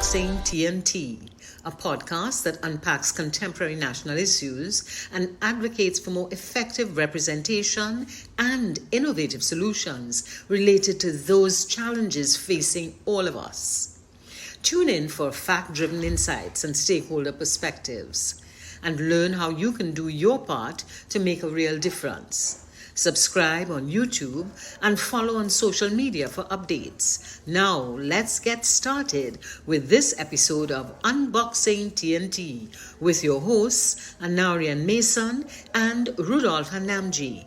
Unboxing TNT, a podcast that unpacks contemporary national issues and advocates for more effective representation and innovative solutions related to those challenges facing all of us. Tune in for fact-driven insights and stakeholder perspectives, and learn how you can do your part to make a real difference. Subscribe on YouTube and follow on social media for updates. Now, let's get started with this episode of Unboxing TNT with your hosts, Anarion Mason and Rudolph Hanamji.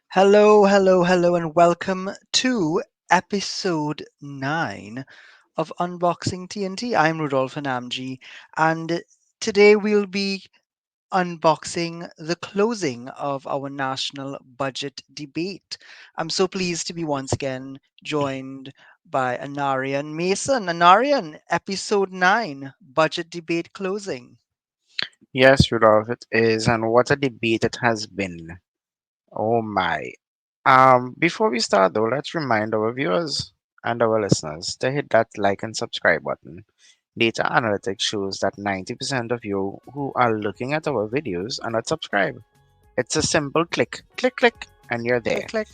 Hello, and welcome to episode 9 of Unboxing TNT. I'm Rudolph Hanamji, and today we'll be unboxing the closing of our national budget debate. I'm so pleased to be once again joined by Anarion Mason. Anarion, episode 9, budget debate closing. Yes, Rudolph, it is, and what a debate it has been. Oh my. Before we start though, let's remind our viewers and our listeners to hit that like and subscribe button. Data analytics shows that 90% of you who are looking at our videos are not subscribed. It's a simple click, click, click, and you're Click, there. click.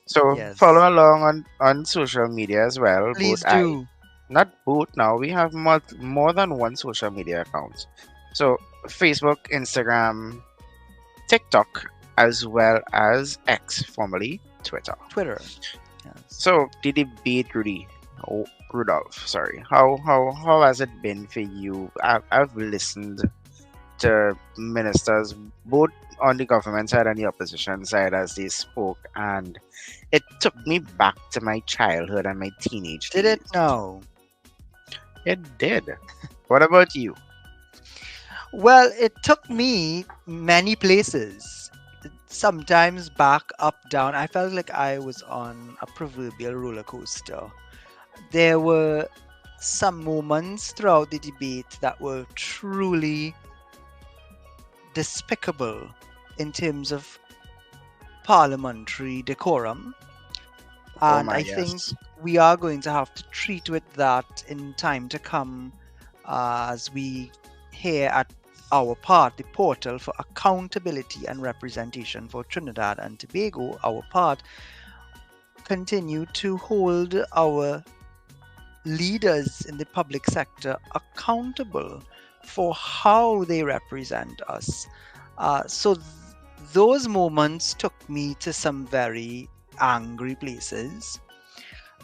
So Yes, follow along on social media as well. please do. Not both now, we have more than one social media account. So Facebook, Instagram, TikTok, as well as X, formerly Twitter. Twitter. Yes. So the debate, Rudolph, sorry, how has it been for you? I've listened to ministers both on the government side and the opposition side as they spoke, and it took me back to my childhood and my teenage Did days. it? No. It did. What about you? Well, it took me many places. Sometimes back, up, down. I felt like I was on a proverbial roller coaster. There were some moments throughout the debate that were truly despicable in terms of parliamentary decorum. Oh And my, I think yes. we are going to have to treat with that in time to come as we here at our part, the portal for accountability and representation for Trinidad and Tobago, our part, continue to hold our leaders in the public sector accountable for how they represent us. Those moments took me to some very angry places.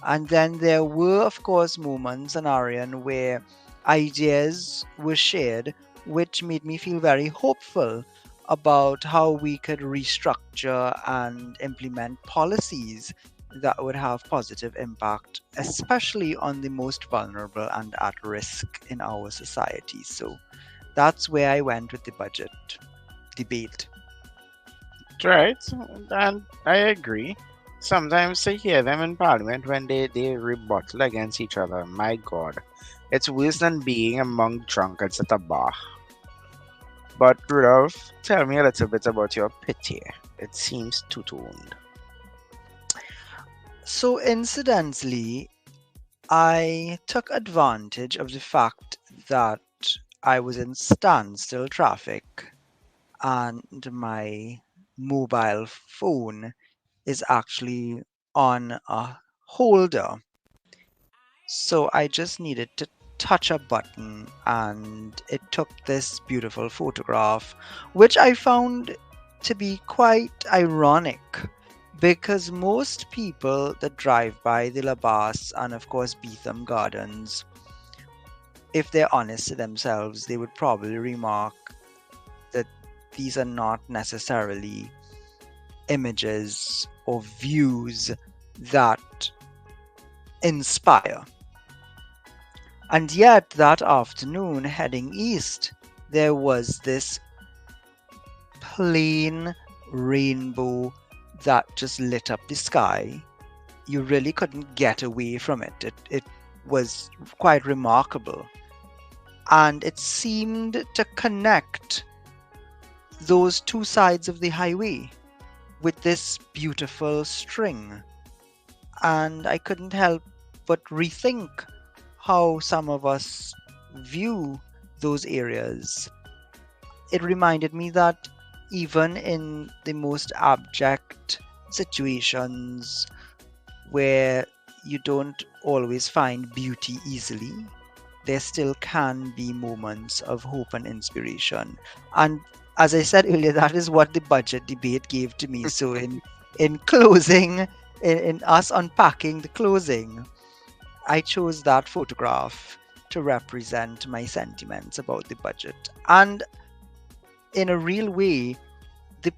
And then there were, of course, moments, Anarion, where ideas were shared, which made me feel very hopeful about how we could restructure and implement policies that would have positive impact, especially on the most vulnerable and at risk in our society. So that's where I went with the budget debate. Right, and I agree. Sometimes I hear them in Parliament when they rebuttal against each other. My God, it's worse than being among drunkards at a bar. But Rudolph, tell me a little bit about your pit here. It seems two-toned. So, incidentally, I took advantage of the fact that I was in standstill traffic and my mobile phone is actually on a holder. So I just needed to touch a button and it took this beautiful photograph, which I found to be quite ironic because most people that drive by the Labas and of course Beetham Gardens, if they're honest to themselves, they would probably remark that these are not necessarily images or views that inspire. And yet, that afternoon, heading east, there was this plain rainbow that just lit up the sky. You really couldn't get away from it. It was quite remarkable. And it seemed to connect those two sides of the highway with this beautiful string. and I couldn't help but rethink how some of us view those areas. It reminded me that even in the most abject situations where you don't always find beauty easily, there still can be moments of hope and inspiration. And as I said earlier, that is what the budget debate gave to me. So in closing, in us unpacking the closing, I chose that photograph to represent my sentiments about the budget. And in a real way, the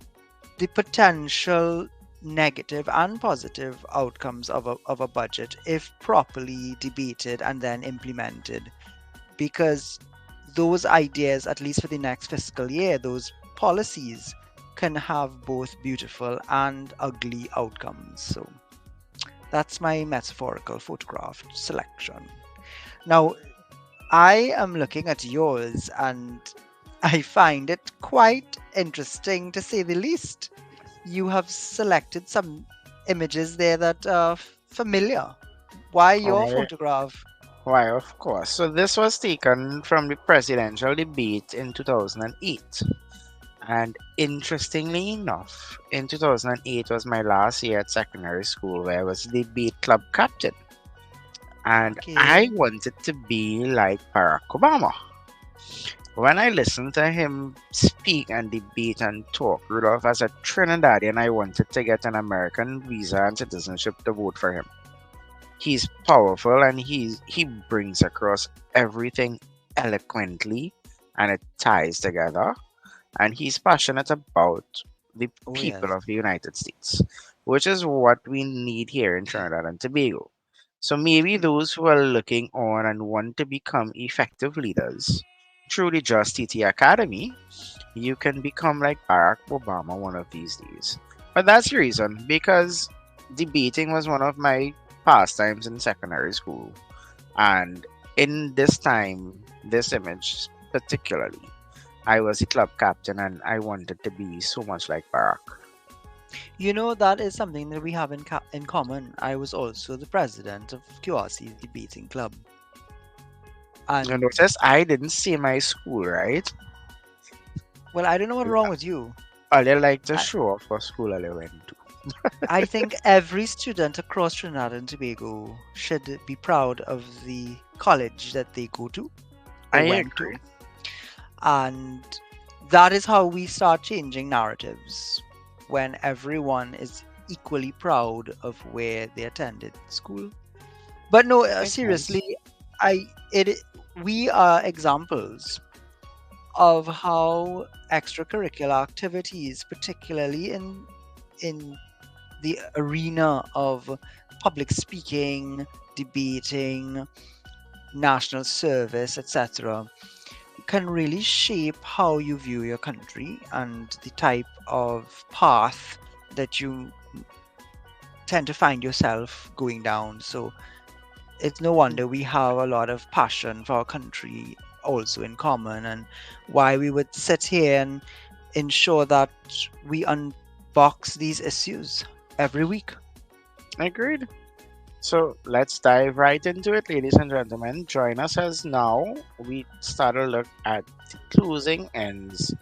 the potential negative and positive outcomes of a budget if properly debated and then implemented, because those ideas, at least for the next fiscal year, those policies can have both beautiful and ugly outcomes. So that's my metaphorical photograph selection. Now, I am looking at yours and I find it quite interesting to say the least. You have selected some images there that are familiar. Why your Why? photograph? Why, of course. So this was taken from the presidential debate in 2008. And interestingly enough, in 2008 was my last year at secondary school where I was the debate club captain. And I Okay. wanted to be like Barack Obama. When I listened to him speak and debate and talk, Rudolph, as a Trinidadian, I wanted to get an American visa and citizenship to vote for him. He's powerful and he brings across everything eloquently and it ties together. And he's passionate about the Oh, people yes. of the United States, which is what we need here in Trinidad and Tobago. So maybe those who are looking on and want to become effective leaders through the Just TT Academy, you can become like Barack Obama one of these days. But that's the reason, because debating was one of my pastimes in secondary school. And in this time, this image particularly, I was a club captain and I wanted to be so much like Barack. You know, that is something that we have in common. I was also the president of QRC's debating club. You And, notice I didn't say my school, right? well, I don't know what's wrong with you. I like to I, show off what school I went to. I think every student across Trinidad and Tobago should be proud of the college that they go to I or went to. agree. And that is how we start changing narratives, when everyone is equally proud of where they attended school. But no, Makes sense. seriously, I it we are examples of how extracurricular activities, particularly in the arena of public speaking, debating, national service, etc., can really shape how you view your country and the type of path that you tend to find yourself going down. So it's no wonder we have a lot of passion for our country also in common, and why we would sit here and ensure that we unbox these issues every week. Agreed. So let's dive right into it, ladies and gentlemen. Join us as now we start a look at the closing ends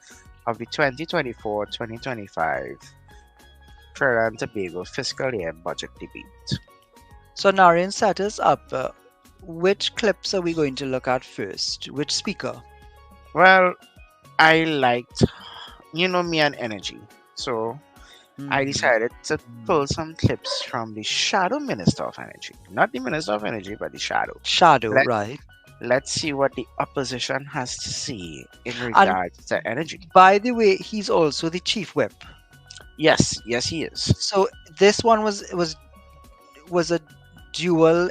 of the 2024-2025 Trinidad and Tobago fiscal year budget debate. So, Narayan, set us up. Which clips are we going to look at first? Which speaker? Well, I liked, me and energy. So I Hmm. decided to pull some clips from the Shadow Minister of Energy. Not the Minister of Energy, but the Shadow. Shadow, Let, right? let's see what the opposition has to say in And regards to energy. by the way, he's also the chief whip. Yes, yes, he is. So this one was a dual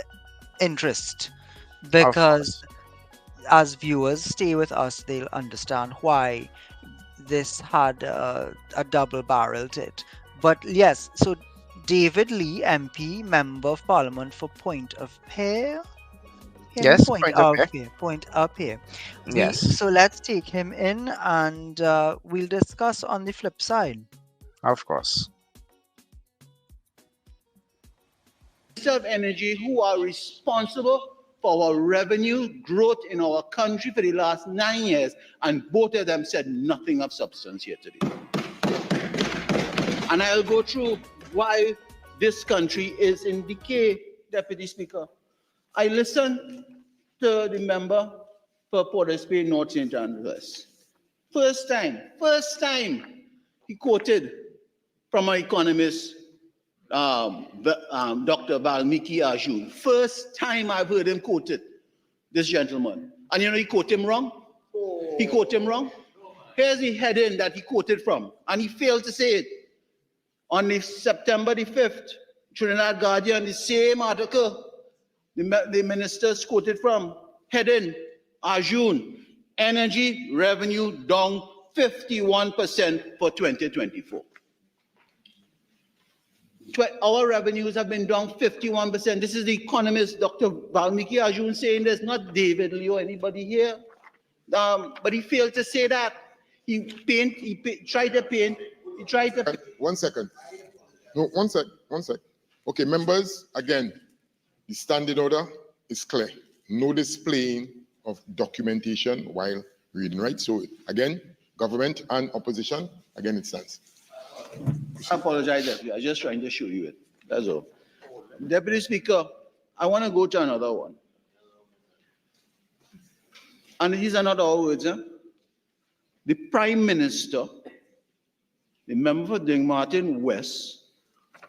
interest, Of because course. as viewers stay with us, they'll understand why this had a double barrel to it. But yes, so David Lee, MP, Member of Parliament for Point of Pear. Him Yes, point point of view. up here, point up here. We Yes, so let's take him in, and we'll discuss on the flip side. of course. of Energy who are responsible for our revenue growth in our country for the last 9 years, and both of them said nothing of substance here today. And I'll go through why this country is in decay, Deputy Speaker. I listened to the member for Port of Spain, North St. Andrews. First time, he quoted from an economist, Dr. Valmiki Arjun. First time I've heard him quoted, this gentleman. And you know, he quoted him wrong. He quoted him wrong. Here's the heading that he quoted from, and he failed to say it. On the September the 5th, Trinidad Guardian, the same article, the ministers quoted from, heading, Arjun, energy revenue down 51% for 2024. Our revenues have been down 51%. This is the economist, Dr. Valmiki Arjun, saying this, not David Lee or anybody here. But he failed to say that. He tried to paint. One second. No, one sec. Okay, members, again, the standing order is clear. No displaying of documentation while reading, right? So again, government and opposition, again, it stands. I apologize, Deputy. I was just trying to show you it. That's all. Deputy Speaker, I want to go to another one. And these are not our words. The Prime Minister, the member for Dingmartin West,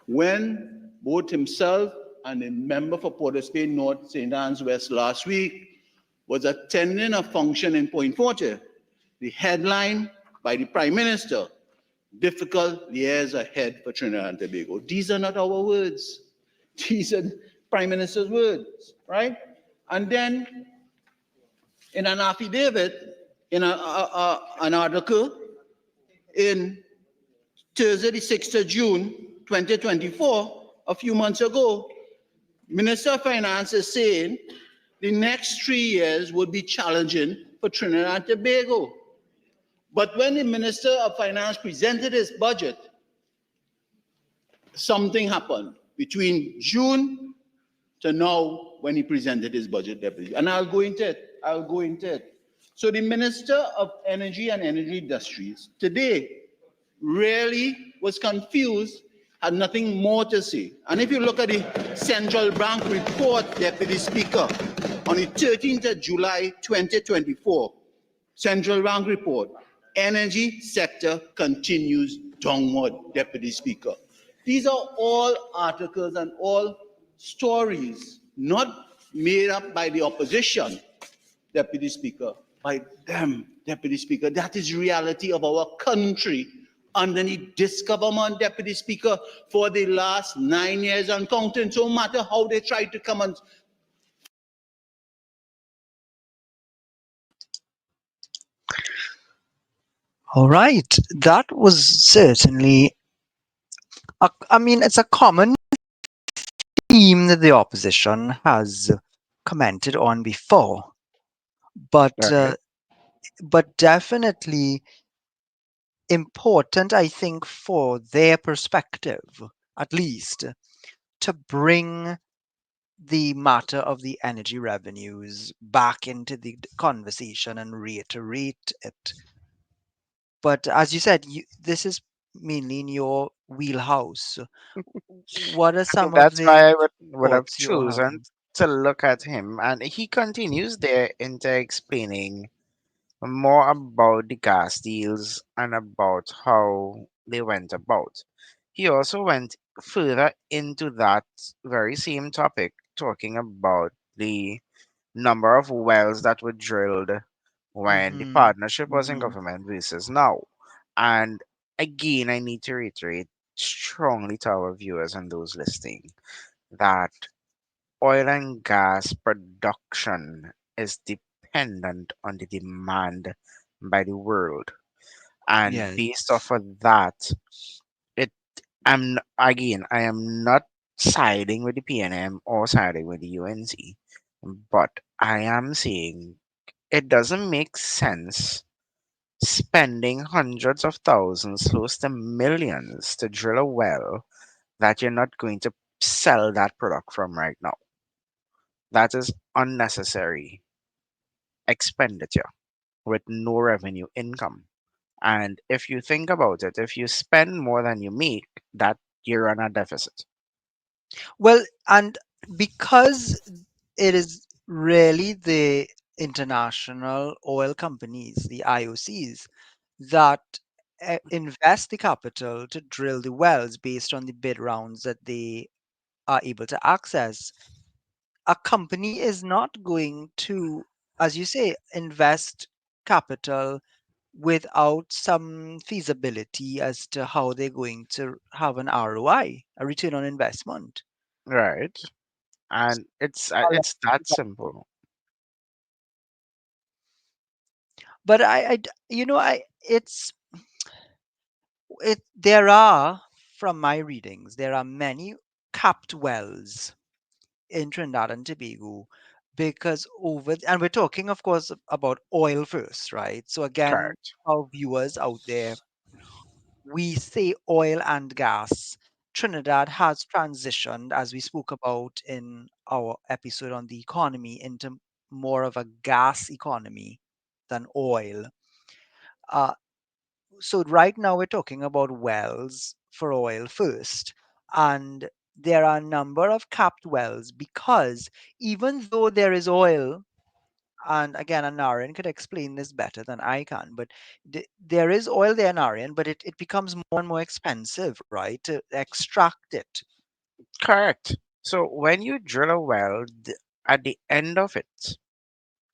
when both himself and the member for Port of Spain North St. Anne's West last week was attending a function in Point Forte, the headline by the Prime Minister, difficult years ahead for Trinidad and Tobago. These are not our words. These are Prime Minister's words, right? And then in an affidavit, in an article in Thursday, the 6th of June, 2024, a few months ago, Minister of Finance is saying the next 3 years would be challenging for Trinidad and Tobago. But when the Minister of Finance presented his budget, something happened between June to now when he presented his budget, Deputy. And I'll go into it. So the Minister of Energy and Energy Industries today really was confused, had nothing more to say. And if you look at the Central Bank report, Deputy Speaker, on the 13th of July 2024, Central Bank report, energy sector continues downward, Deputy Speaker. These are all articles and all stories not made up by the opposition, Deputy Speaker, by them, Deputy Speaker. That is reality of our country underneath this government, Deputy Speaker, for the last 9 years and counting. So no matter how they try to come and All right, that was certainly, I mean, it's a common theme that the opposition has commented on before, but Right. definitely important, I think, for their perspective, at least, to bring the matter of the energy revenues back into the conversation and reiterate it. But as you said, this is mainly in your wheelhouse. What are I think some of that's why the I would have thoughts you're chosen having? to look at him. And he continues there into explaining more about the gas deals and about how they went about. He also went further into that very same topic, talking about the number of wells that were drilled when the Hmm. partnership was in Hmm. government versus now. And again, I need to reiterate strongly to our viewers and those listening that oil and gas production is dependent on the demand by the world. And based Yes. off of that, it again, I am not siding with the PNM or siding with the UNC, but I am saying it doesn't make sense spending hundreds of thousands, close to millions, to drill a well that you're not going to sell that product from right now. That is unnecessary expenditure with no revenue income. And if you think about it, if you spend more than you make, that you're on a deficit. Well, and because it is really the international oil companies, the IOCs, that invest the capital to drill the wells based on the bid rounds that they are able to access. A company is not going to, as you say, invest capital without some feasibility as to how they're going to have an ROI, a return on investment. Right. And it's that simple. But it's there are, from my readings, there are many capped wells in Trinidad and Tobago because and we're talking, of course, about oil first, right? So again, Correct. our viewers out there, we say oil and gas. Trinidad has transitioned, as we spoke about in our episode on the economy, into more of a gas economy than oil. Uh, so right now we're talking about wells for oil first, and there are a number of capped wells because even though there is oil, and again, Anarion could explain this better than I can, but there is oil there, Anarion, but it becomes more and more expensive, right, to extract it. Correct. So when you drill a well, at the end of it,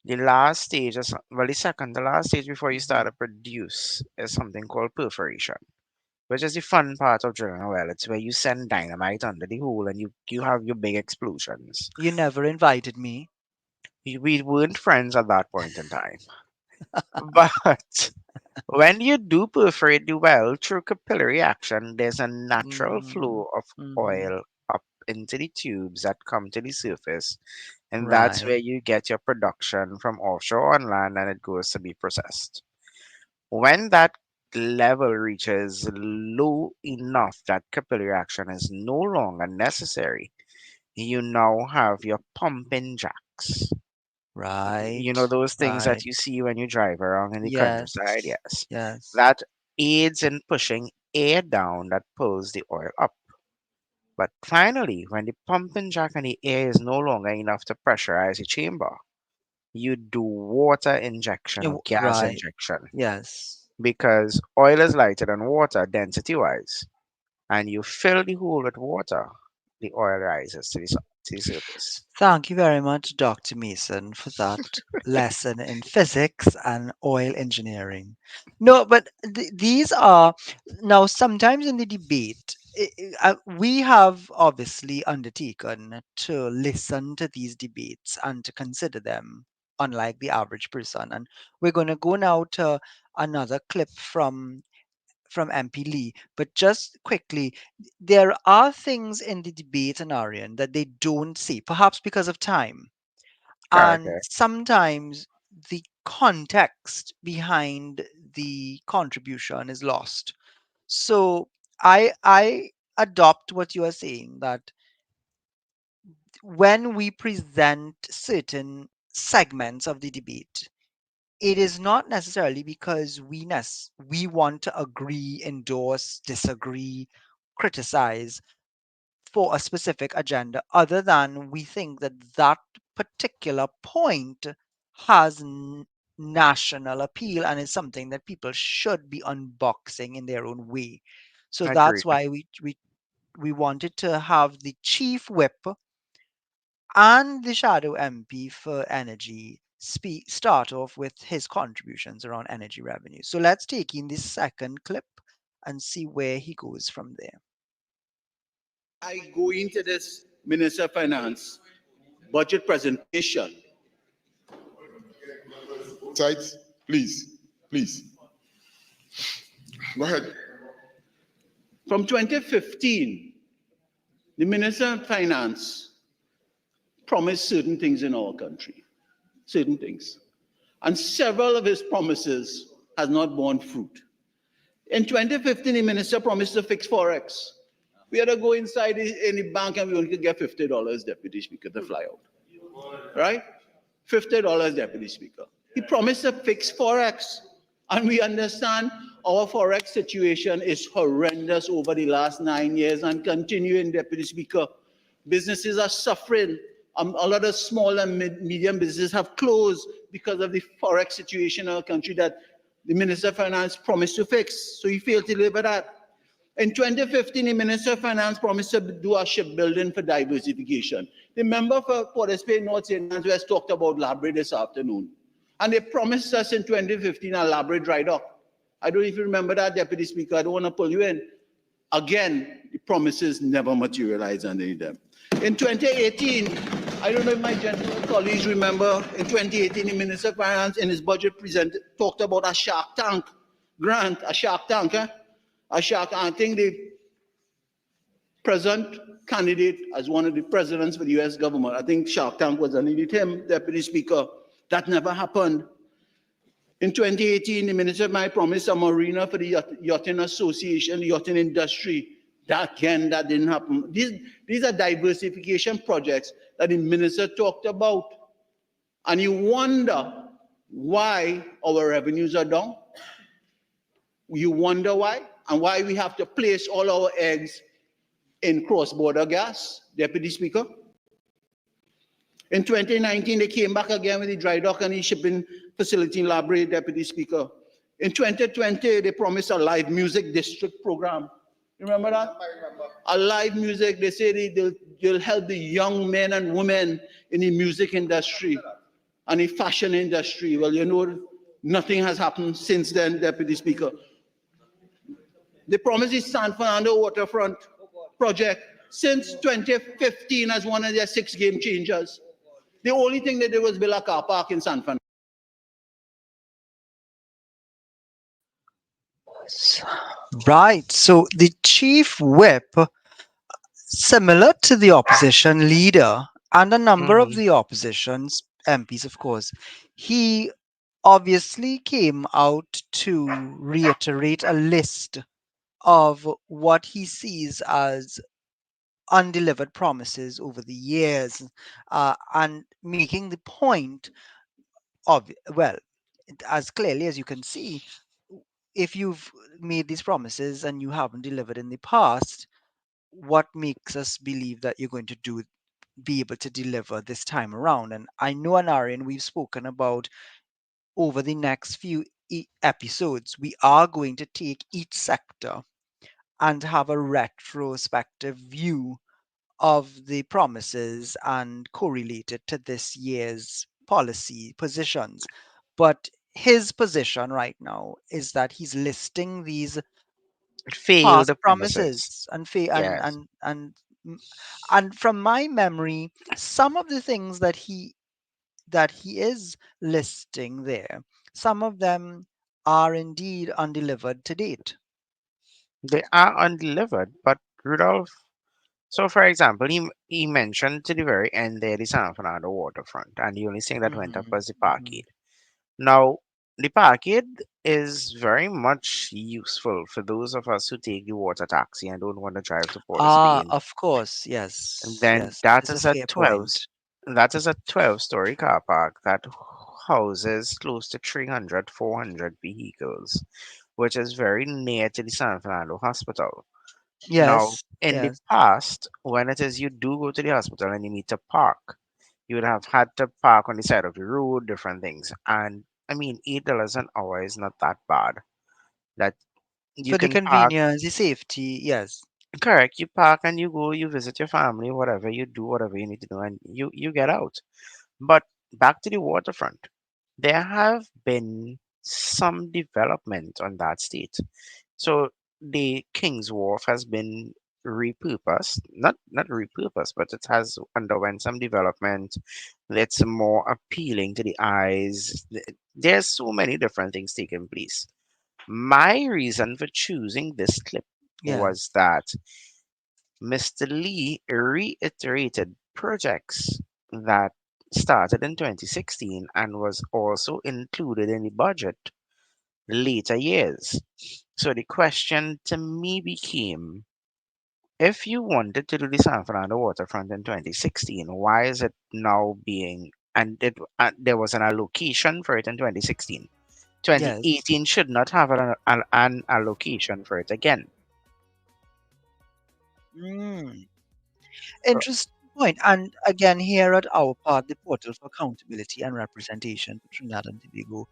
the last stage is, well, the last stage before you start Mhm. to produce is something called perforation, which is the fun part of drilling a well. It's where you send dynamite under the hole and you have your big explosions. You never invited me. We weren't friends at that point in time. But when you do perforate the well through capillary action, there's a natural Mm, flow of mhm. oil up into the tubes that come to the surface, and that's where Right, you get your production from offshore on land and it goes to be processed. When that level reaches low enough that capillary action is no longer necessary, you now have your pumping jacks. You know right, those things that right. you see when you drive around in the Yes, countryside? Yes. yes. That aids in pushing air down that pulls the oil up. But finally, when the pumping jack and the air is no longer enough to pressurize the chamber, you do water injection or gas Right, injection yes. because oil is lighter than water density wise, and you fill the hole with water, the oil rises to to the surface. Thank you very much, Dr. Mason, for that lesson in physics and oil engineering. No, but these are now sometimes in the debate. We have obviously undertaken to listen to these debates and to consider them, unlike the average person. And we're going to go now to another clip from MP Lee. But just quickly, there are things in the debate, Anarian, that they don't say, perhaps because of time. Correct. And sometimes the context behind the contribution is lost. So I adopt what you are saying, that when we present certain segments of the debate, it is not necessarily because we want to agree, endorse, disagree, criticize for a specific agenda, other than we think that that particular point has national appeal and is something that people should be unboxing in their own way. So that's Agreed. why we wanted to have the chief whip and the shadow MP for energy start off with his contributions around energy revenue. So let's take in this second clip and see where he goes from there. I go into this Minister of Finance budget presentation. Sides, please, please. Go ahead. From 2015, the Minister of Finance promised certain things in our country, certain things. And several of his promises has not borne fruit. In 2015, the minister promised to fix Forex. We had to go inside in the bank and we only could get $50, Deputy Speaker, to fly out. Right? $50, Deputy Speaker. He promised to fix Forex. And we understand our Forex situation is horrendous over the last 9 years and continuing, Deputy Speaker. Businesses are suffering. A lot of small and medium businesses have closed because of the Forex situation in our country that the Minister of Finance promised to fix. So he failed to deliver that. In 2015, the Minister of Finance promised to do a shipbuilding for diversification. The member for Port of Spain, North St. West talked about Labre this afternoon. And they promised us in 2015 a Labre dry dock. I don't know if you remember that, Deputy Speaker. I don't want to pull you in. Again, the promises never materialized under them. In 2018, I don't know if my gentlemen colleagues remember, in 2018, the Minister of Finance in his budget talked about a Shark Tank grant, a Shark Tank, a Shark. I think the present candidate as one of the presidents for the US government, I think Shark Tank was underneath him, Deputy Speaker. That never happened. In 2018, the Minister of Finance promised a marina for the Yachting Association, the yachting industry. That didn't happen. These are diversification projects that the minister talked about. And you wonder why our revenues are down. You wonder why, and why we have to place all our eggs in cross-border gas, Deputy Speaker. In 2019, they came back again with the dry dock and the shipping facility in Labre, Deputy Speaker. In 2020, they promised a live music district program. You remember that? I remember. A live music, they say they'll help the young men and women in the music industry and the fashion industry. Well, you know, nothing has happened since then, Deputy Speaker. They promised the San Fernando waterfront project since 2015 as one of their 6 game changers. The only thing they did was build a car park in San Fernando. Right. So the chief whip, similar to the opposition leader and a number of Mm-hmm. the opposition's MPs, of course, he obviously came out to reiterate a list of what he sees as undelivered promises over the years, and making the point of, well, as clearly as you can see, if you've made these promises and you haven't delivered in the past, what makes us believe that you're going to be able to deliver this time around? And I know, Anarion, we've spoken about over the next few episodes, we are going to take each sector and have a retrospective view of the promises and correlate it to this year's policy positions. But his position right now is that he's listing these Failed past promises. promises and Yes. mm, and from my memory, some of the things that he is listing there, some of them are indeed undelivered to date. They are undelivered, but Rudolph. So, for example, he mentioned to the very end there the San Fernando waterfront, and the only thing that went up Mhm, was the mhm. parkade. Now, the parkade is very much useful for those of us who take the water taxi and don't want to drive to Port of Ah, Spain. of course, And yes, then yes, that is a fair point. that is a 12-story car park that houses close to 300, 400 vehicles, which is very near to the San Fernando Hospital. Now, Yes, in the yes. past, when it is you do go to the hospital and you need to park, you would have had to park on the side of the road, different things. And I mean, $8 an hour is not that bad. That you For the can park, convenience, the safety, yes. correct, you park and you go, you visit your family, whatever, you do whatever you need to do, and you get out. But back to the waterfront, there have been some development on that state. So the King's Wharf has been repurposed, not repurposed, but it has underwent some development. It's more appealing to the eyes. There's so many different things taking place. My reason for choosing this clip was Yes. that Mr. Lee reiterated projects that started in 2016 and was also included in the budget later years. So the question to me became, if you wanted to do the San Fernando waterfront in 2016, why is it now being and there was an allocation for it in 2016. Yes. 2018 should not have an allocation for it again. Mm. Uh, Interesting point. And again, here at our part, the portal for accountability and representation for Trinidad and Tobago,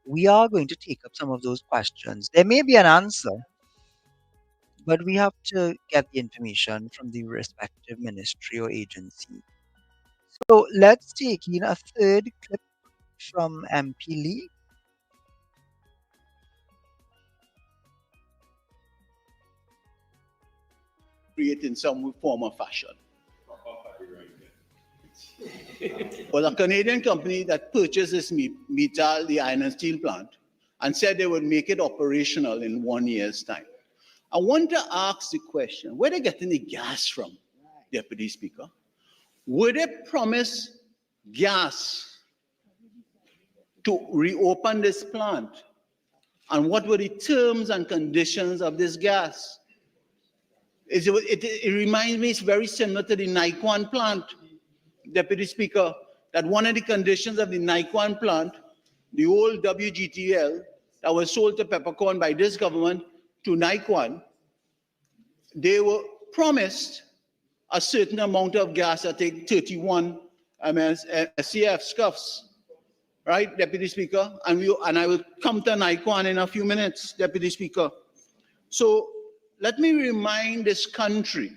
we are going to take up some of those questions. There may be an answer, but we have to get the information from the respective ministry or agency. So let's take in a third clip from MP Lee. Create in some form or fashion. Was a Canadian company that purchased this metal, the iron and steel plant, and said they would make it operational in 1 year's time. I want to ask the question, where are they getting the gas from, Deputy Speaker? Would they promise gas to reopen this plant? And what were the terms and conditions of this gas? It reminds me, it's very similar to the Nikon plant, Deputy Speaker, that one of the conditions of the Nikon plant, the old WGTL that was sold to Peppercorn by this government to Nikon, they were promised a certain amount of gas, I think 31 SCF scuffs, right, Deputy Speaker? And I will come to Nikon in a few minutes, Deputy Speaker. So let me remind this country,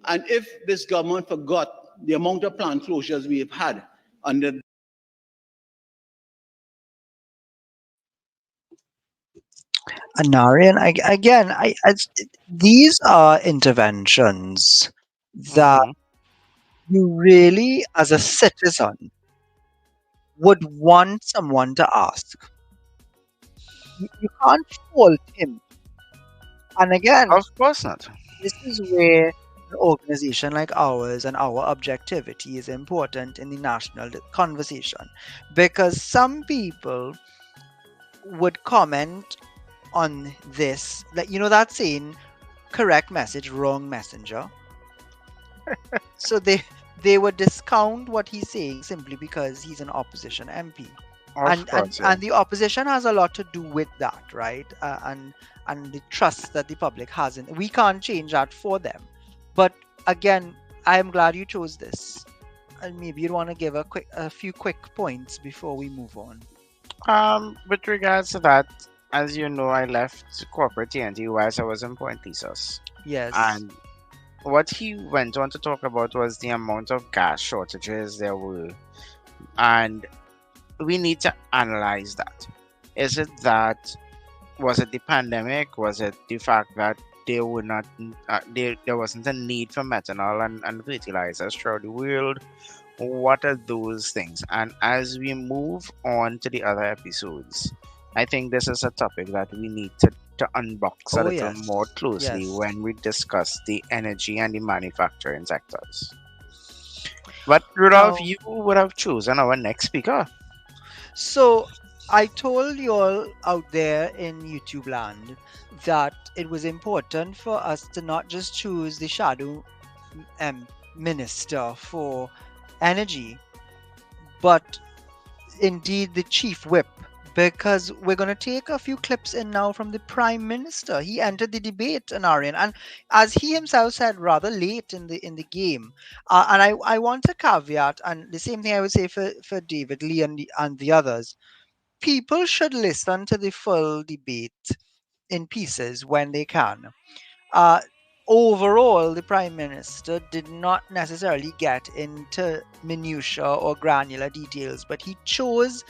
and if this government forgot the amount of plant closures we have had under Anarion, again, these are interventions that mhm. you really, as a citizen, would want someone to ask. You can't fault him. And again, Of course not. this is where an organization like ours and our objectivity is important in the national conversation, because some people would comment on this, like, that saying, correct message, wrong messenger. So they would discount what he's saying simply because he's an opposition MP. Of and and course, yeah. and the opposition has a lot to do with that, right? And the trust that the public has in, we can't change that for them. But again, I am glad you chose this, and maybe you'd want to give a few quick points before we move on. With regards to that, as you know, I left corporate TNT whilst I was in Point Lisas. Yes. And what he went on to talk about was the amount of gas shortages there were. And we need to analyze that. Is it that, was it the pandemic? Was it the fact that they were not, there wasn't a need for methanol and fertilizers throughout the world? What are those things? And as we move on to the other episodes, I think this is a topic that we need to unbox a Oh little more yes. closely Yes. when we discuss the energy and the manufacturing sectors. But Rudolph, Now, you would have chosen our next speaker. so I told you all out there in YouTube land that it was important for us to not just choose the shadow minister for energy, but indeed the chief whip. Because we're going to take a few clips in now from the prime minister. He entered the debate, Anarion, and as he himself said, rather late in the game. And I want to caveat, and the same thing I would say for David Lee and the others. People should listen to the full debate in pieces when they can. Uh, Overall, the Prime Minister did not necessarily get into minutiae or granular details, but he chose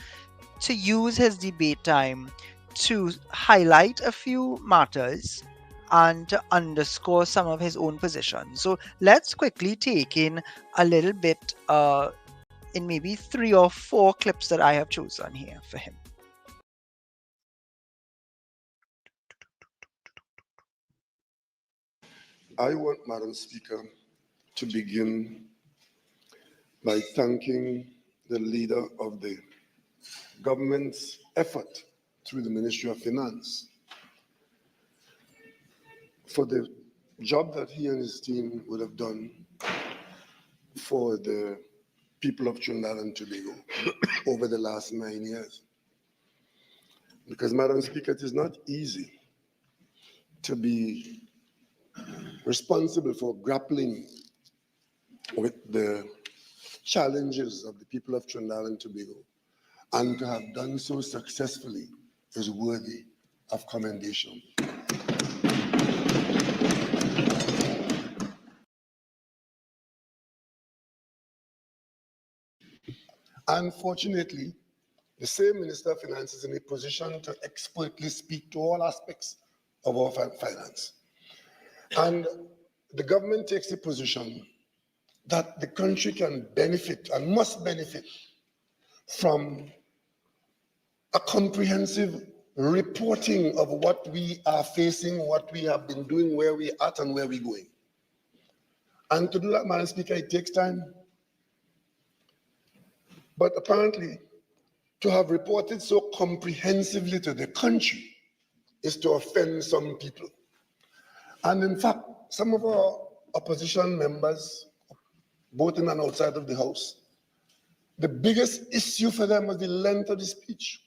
to use his debate time to highlight a few matters and to underscore some of his own positions. So let's quickly take in a little bit in maybe 3 or 4 clips that I have chosen here for him. I want, Madam Speaker, to begin by thanking the leader of the government's effort through the Ministry of Finance for the job that he and his team would have done for the people of Trinidad and Tobago over the last 9 years. Because, Madam Speaker, it is not easy to be responsible for grappling with the challenges of the people of Trinidad and Tobago, and to have done so successfully is worthy of commendation. Unfortunately, the same Minister of Finance is in a position to expertly speak to all aspects of our finance. And the government takes a position that the country can benefit and must benefit from a comprehensive reporting of what we are facing, what we have been doing, where we're at, and where we're going. And to do that, Madam Speaker, it takes time. But apparently, to have reported so comprehensively to the country is to offend some people. And in fact, some of our opposition members, both in and outside of the House, the biggest issue for them was the length of the speech.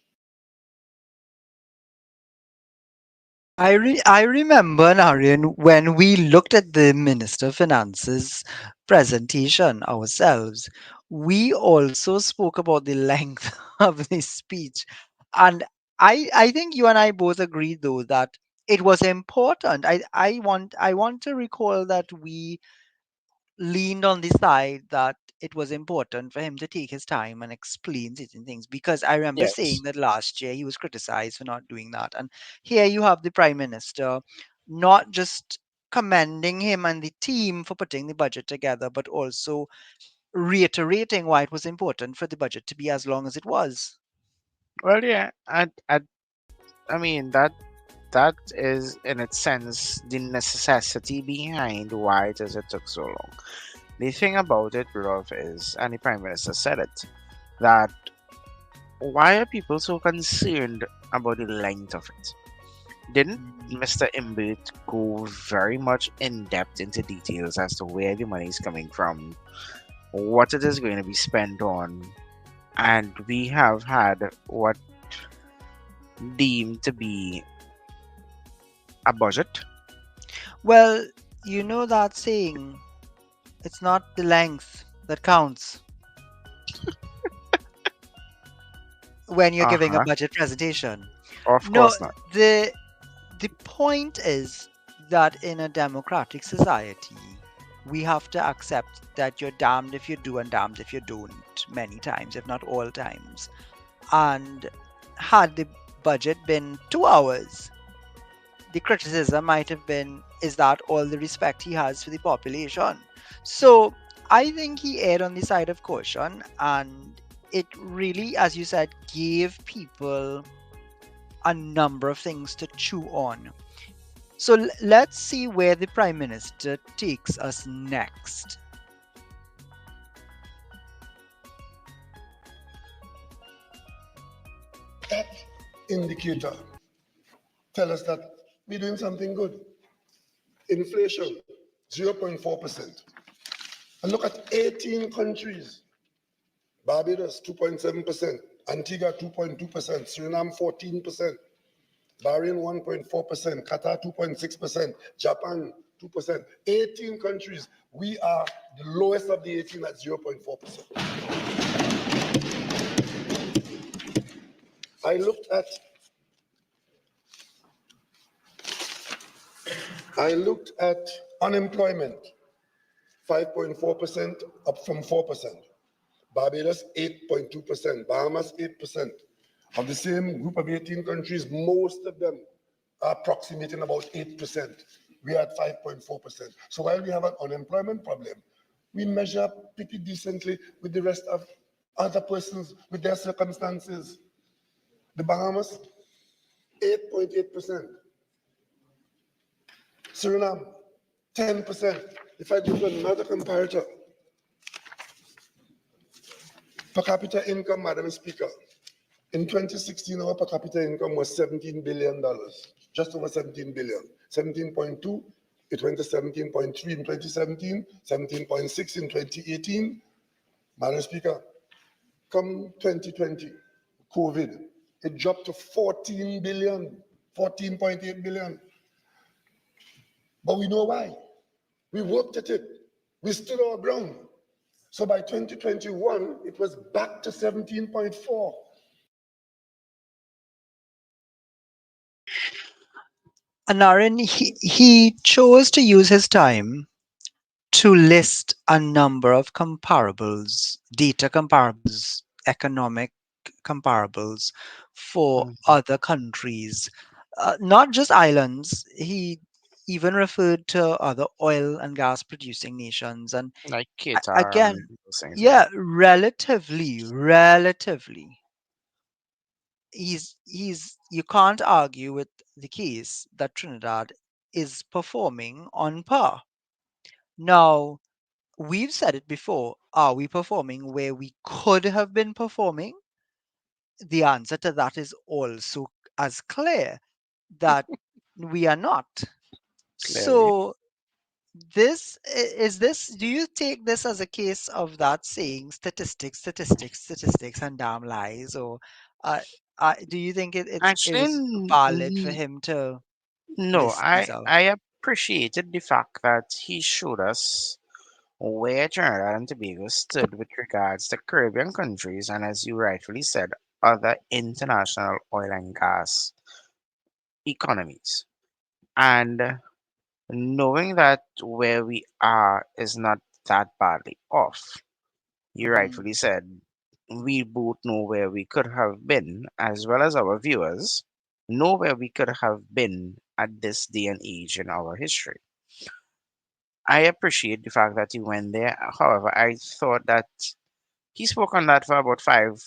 I remember, Anarion, when we looked at the Minister of Finance's presentation ourselves, we also spoke about the length of the speech. And I think you and I both agreed, though, that it was important. I want to recall that we leaned on the side that it was important for him to take his time and explain certain things, because I remember saying Yes. that last year he was criticized for not doing that. And here you have the Prime Minister not just commending him and the team for putting the budget together, but also reiterating why it was important for the budget to be as long as it was. Well, yeah, I mean that is in its sense the necessity behind why it took so long. The thing about it, Rudolph, is, and the Prime Minister said it, that why are people so concerned about the length of it? Didn't Mr. Imbit go very much in depth into details as to where the money is coming from, what it is going to be spent on, and we have had what deemed to be a budget? Well, you know that saying, it's not the length that counts when you're Uh giving a huh. budget presentation. Of No, course not. the point is that in a democratic society, we have to accept that you're damned if you do and damned if you don't, many times, if not all times. And had the budget been 2 hours, the criticism might have been, is that all the respect he has for the population? So I think he erred on the side of caution, and it really, as you said, gave people a number of things to chew on. So let's see where the Prime Minister takes us next. That indicator tell us that we're doing something good. Inflation, 0.4%. And look at 18 countries. Barbados, 2.7%. Antigua, 2.2%. Suriname, 14%. Bahrain, 1.4%. Qatar, 2.6%. Japan, 2%. 18 countries. We are the lowest of the 18 at 0.4%. I looked at unemployment, 5.4%, up from 4%. Barbados, 8.2%. Bahamas, 8%. Of the same group of 18 countries, most of them are approximating about 8%. We are at 5.4%. So while we have an unemployment problem, we measure pretty decently with the rest of other persons with their circumstances. The Bahamas, 8.8%. Suriname, 10%. If I give you another comparator, per capita income, Madam Speaker, in 2016, our per capita income was $17 billion, just over 17 billion, 17.2 It went to 17.3 in 2017, 17.6 in 2018. Madam Speaker, come 2020, COVID, it dropped to 14 billion, 14.8 billion. But we know why. We worked at it. We stood our ground. So by 2021, it was back to 17.4. Anarion, he chose to use his time to list a number of comparables, data comparables, economic comparables for Mhm. other countries, not just islands. He even referred to other oil and gas producing nations. And Like Qatar and again, those things, yeah. yeah, relatively, you can't argue with the case that Trinidad is performing on par. Now, we've said it before. Are we performing where we could have been performing? The answer to that is also as clear that we are not. Clearly. So, this, do you take this as a case of that saying statistics, statistics, statistics, and damn lies? Or uh, do you think it Actually, was valid for him to no, list these I out? I appreciated the fact that he showed us where Trinidad and Tobago stood with regards to Caribbean countries and, as you rightfully said, other international oil and gas economies. And knowing that where we are is not that badly off, you Mm. rightfully said, we both know where we could have been, as well as our viewers know where we could have been at this day and age in our history. I appreciate the fact that he went there. However, I thought that he spoke on that for about 5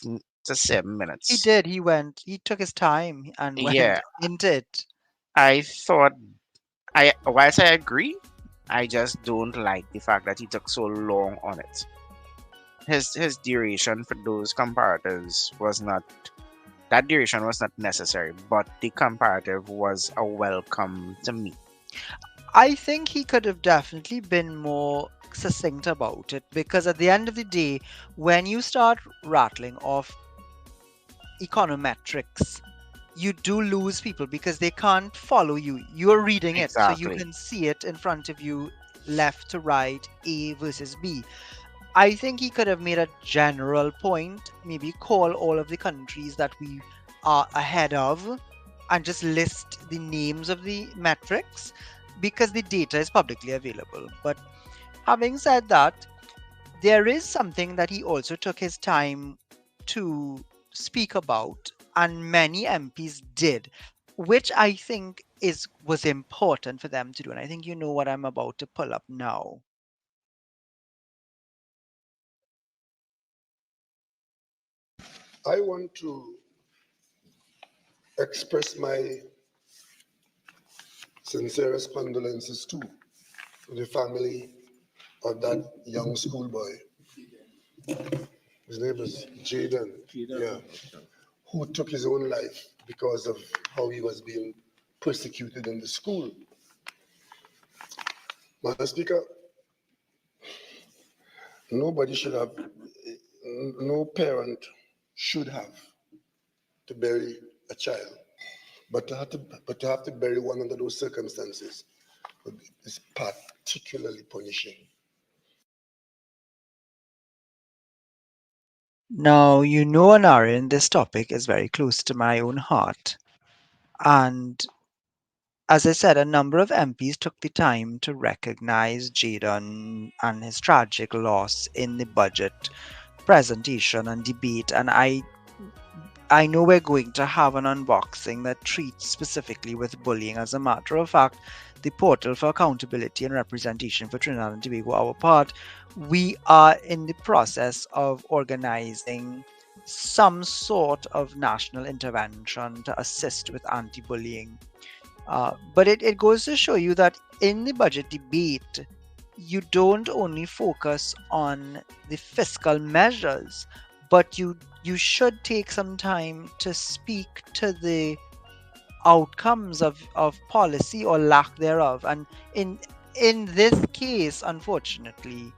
to 7 minutes. He did. He took his time and went Yeah, into it. I thought whilst I agree, I just don't like the fact that he took so long on it. His duration for those comparators was not that duration was not necessary, but the comparative was a welcome to me. I think he could have definitely been more succinct about it, because at the end of the day, when you start rattling off econometrics, you do lose people because they can't follow you. You're reading it, so you Exactly. can see it in front of you, left to right, A versus B. I think he could have made a general point, maybe call all of the countries that we are ahead of and just list the names of the metrics, because the data is publicly available. But having said that, there is something that he also took his time to speak about, and many MPs did, which I think was important for them to do. And I think you know what I'm about to pull up now. I want to express my sincerest condolences to the family of that young schoolboy. His name is Jaden. Yeah, who took his own life because of how he was being persecuted in the school. Madam Speaker, nobody should have, no parent should have to bury a child, but to have to bury one under those circumstances is particularly punishing. Now, you know, Anarian, this topic is very close to my own heart. And as I said, a number of MPs took the time to recognize Jadon and his tragic loss in the budget presentation and debate. And I know we're going to have an unboxing that treats specifically with bullying. As a matter of fact, the portal for accountability and representation for Trinidad and Tobago, our part, we are in the process of organizing some sort of national intervention to assist with anti-bullying. But it goes to show you that in the budget debate, you don't only focus on the fiscal measures, but you should take some time to speak to the outcomes of policy or lack thereof. And in this case, unfortunately,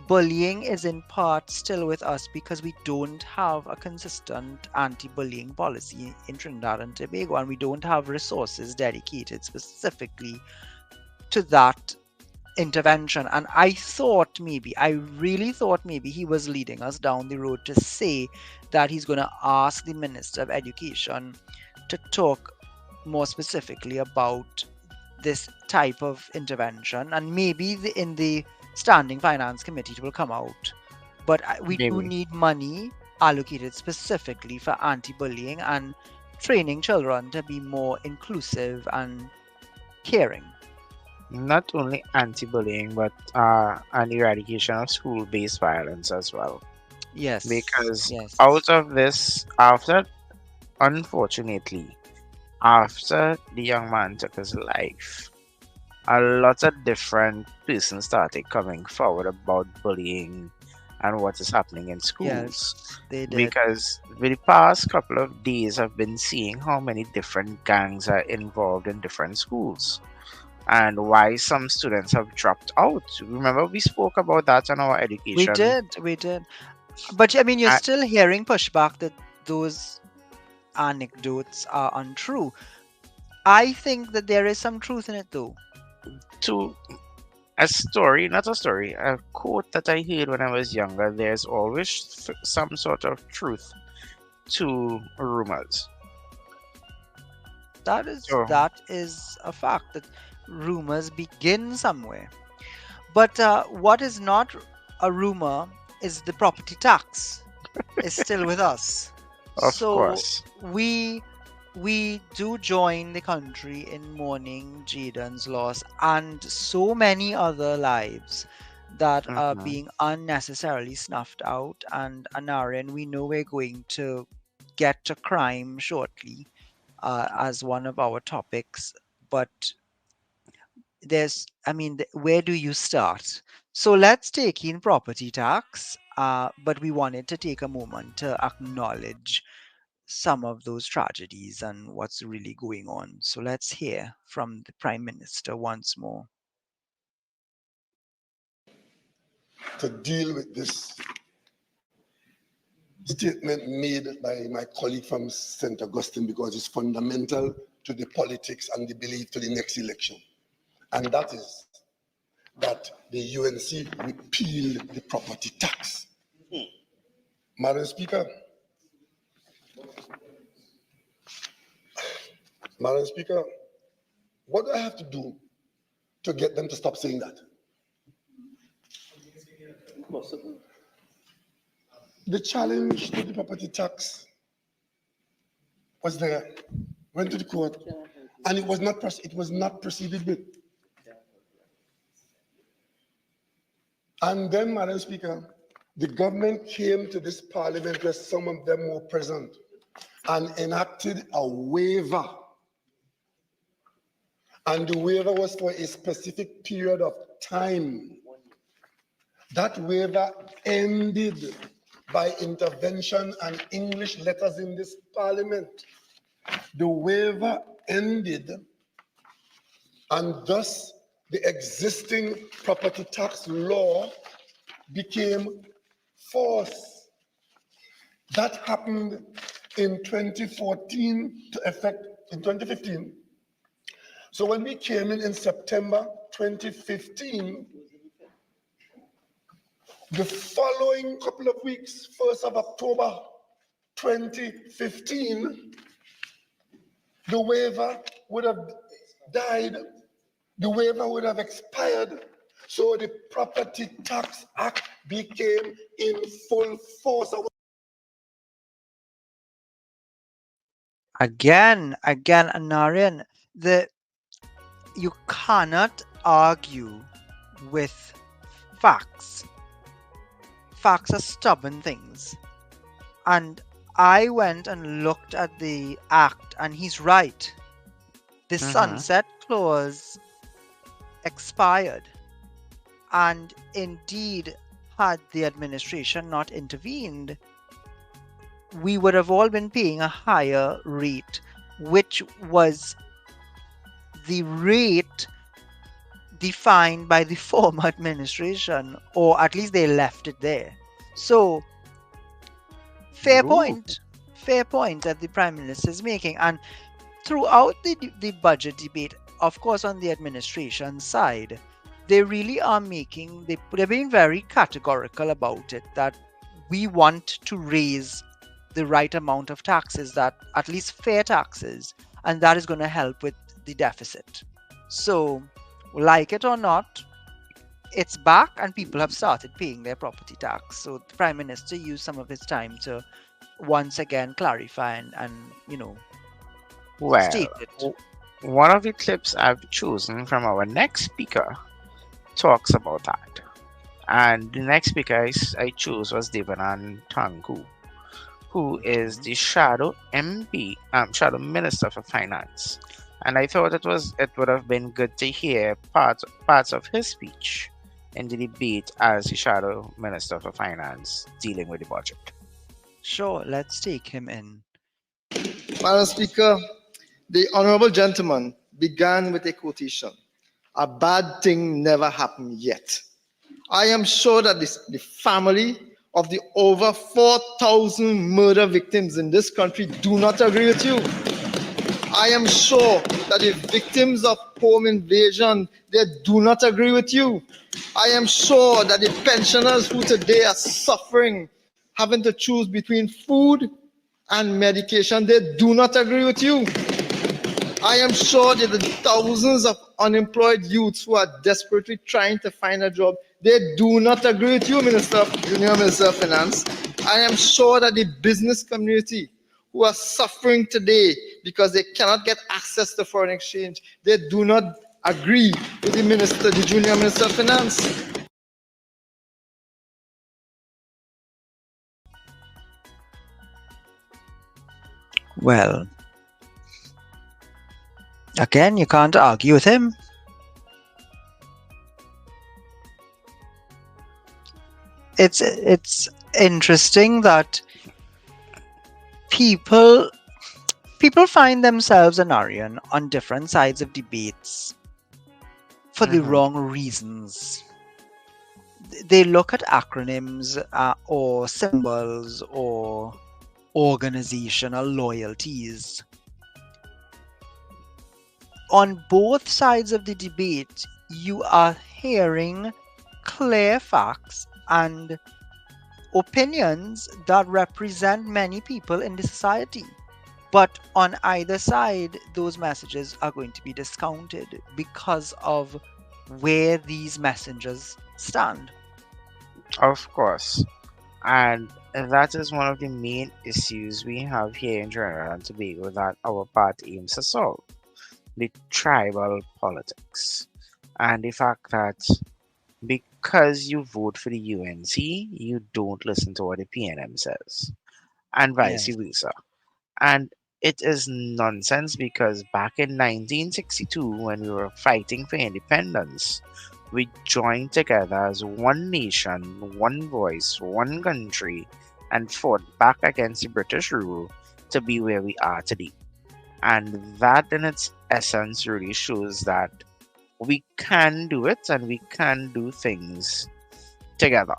bullying is in part still with us because we don't have a consistent anti-bullying policy in Trinidad and Tobago, and we don't have resources dedicated specifically to that intervention. And I really thought maybe he was leading us down the road to say that he's going to ask the Minister of Education to talk more specifically about this type of intervention, and maybe in the Standing Finance Committee it will come out. But we do Maybe. need money allocated specifically for anti-bullying and training children to be more inclusive and caring. Not only anti-bullying, but an eradication of school-based violence as well. Yes, Because yes. out of this, after, unfortunately, after the young man took his life, a lot of different persons started coming forward about bullying and what is happening in schools. Yes, they did. Because for the past couple of days, I've been seeing how many different gangs are involved in different schools and why some students have dropped out. Remember, we spoke about that on our education. We did. But I mean, you're uh, still hearing pushback that those anecdotes are untrue. I think that there is some truth in it, though. to a story, not a story, a quote that I heard when I was younger, there's always some sort of truth to rumors. That is So, a fact that rumors begin somewhere. But what is not a rumor is the property tax is still with us. of So course. we do join the country in mourning Jaden's loss and so many other lives that are Mhm. being unnecessarily snuffed out. And Anarion, we know we're going to get to crime shortly as one of our topics, but where do you start? So let's take in property tax, but we wanted to take a moment to acknowledge some of those tragedies and what's really going on. So let's hear from the Prime Minister once more. To deal with this statement made by my colleague from St. Augustine, because it's fundamental to the politics and the belief to the next election. And that is that the UNC repealed the property tax. Madam Speaker, what do I have to do to get them to stop saying that? The challenge to the property tax was there, went to the court, and it was not proceeded with. And then, Madam Speaker, the government came to this parliament where some of them were present and enacted a waiver. And the waiver was for a specific period of time. That waiver ended by intervention and English letters in this parliament. The waiver ended, and thus the existing property tax law became force. That happened in 2014 to effect in 2015. So when we came in September 2015, the following couple of weeks, 1st of October 2015, the waiver would have died, the waiver would have expired, so the Property Tax Act became in full force. Again, Anarian, you cannot argue with facts. Facts are stubborn things. And I went and looked at the act, and he's right. The sunset clause expired. And indeed, had the administration not intervened, we would have all been paying a higher rate which was the rate defined by the former administration, or at least they left it there. So, fair Ooh. point. Fair point that the Prime Minister is making. And throughout the budget debate, of course, on the administration side, they really are they're being very categorical about it, that we want to raise the right amount of taxes, that at least fair taxes, and that is going to help with the deficit. So, like it or not, it's back and people have started paying their property tax. So the Prime Minister used some of his time to once again clarify and Well, state it. one of the clips I've chosen from our next speaker talks about that. And the next speaker I chose was Devanan Tangu, who is the shadow MP, shadow Minister for Finance. And I thought it would have been good to hear parts of his speech in the debate as the shadow Minister for Finance dealing with the budget. Sure, let's take him in. Madam Speaker, the honorable gentleman began with a quotation. A bad thing never happened yet. I am sure that the family of the over 4,000 murder victims in this country do not agree with you. I am sure that the victims of home invasion, they do not agree with you. I am sure that the pensioners who today are suffering, having to choose between food and medication, they do not agree with you. I am sure that the thousands of unemployed youths who are desperately trying to find a job, they do not agree with you, Minister of Finance. I am sure that the business community who are suffering today because they cannot get access to foreign exchange, they do not agree with the Junior Minister of Finance. Well, again, you can't argue with him. It's interesting that people find themselves, Anarion, on different sides of debates for the wrong reasons. They look at acronyms or symbols or organizational loyalties. On both sides of the debate, you are hearing clear facts and opinions that represent many people in the society. But on either side, those messages are going to be discounted because of where these messengers stand. Of course. And that is one of the main issues we have here in Trinidad and Tobago that our party aims to solve. The tribal politics. And the fact that because you vote for the UNC, you don't listen to what the PNM says. And vice Yes. versa. And it is nonsense because back in 1962, when we were fighting for independence, we joined together as one nation, one voice, one country, and fought back against the British rule to be where we are today. And that, in its essence, really shows that we can do it and we can do things together.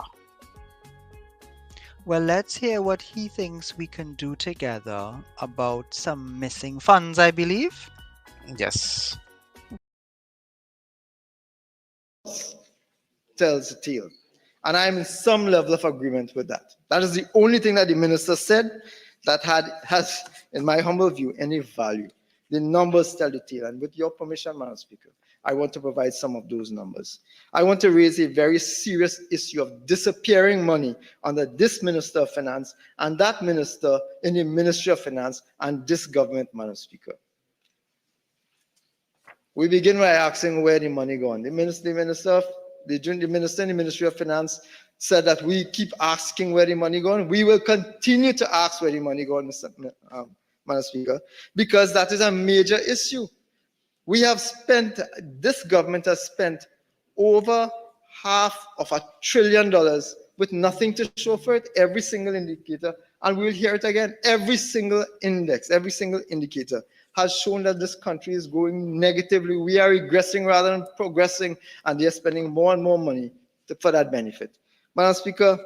Well, let's hear what he thinks we can do together about some missing funds, I believe. Yes. Tells the tale. And I'm in some level of agreement with that. That is the only thing that the minister said that has, in my humble view, any value. The numbers tell the tale. And with your permission, Madam Speaker, I want to provide some of those numbers. I want to raise a very serious issue of disappearing money under this Minister of Finance and that minister in the Ministry of Finance and this government, Madam Speaker. We begin by asking where the money gone. The minister in the Ministry of Finance said that we keep asking where the money gone. We will continue to ask where the money gone, Madam Speaker, because that is a major issue. This government has spent over $500 billion with nothing to show for it, every single indicator, and we'll hear it again, every single index, every single indicator has shown that this country is going negatively. We are regressing rather than progressing, and they are spending more and more money for that benefit. Madam Speaker,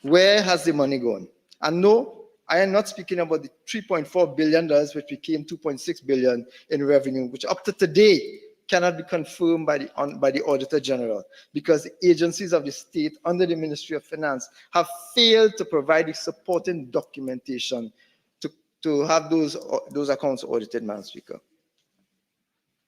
where has the money gone? And no, I am not speaking about the $3.4 billion, which became $2.6 billion in revenue, which up to today cannot be confirmed by the Auditor General, because the agencies of the state under the Ministry of Finance have failed to provide the supporting documentation to have those accounts audited, Madam Speaker.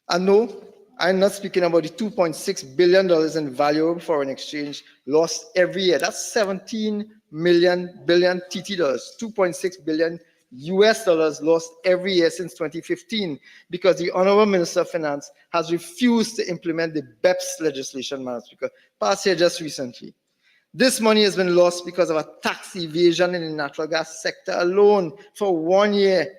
And no, I'm not speaking about the $2.6 billion in valuable foreign exchange lost every year. That's 17 billion TT dollars, 2.6 billion US dollars lost every year since 2015, because the Honorable Minister of Finance has refused to implement the BEPS legislation, Madam Speaker, passed here just recently. This money has been lost because of a tax evasion in the natural gas sector alone for 1 year.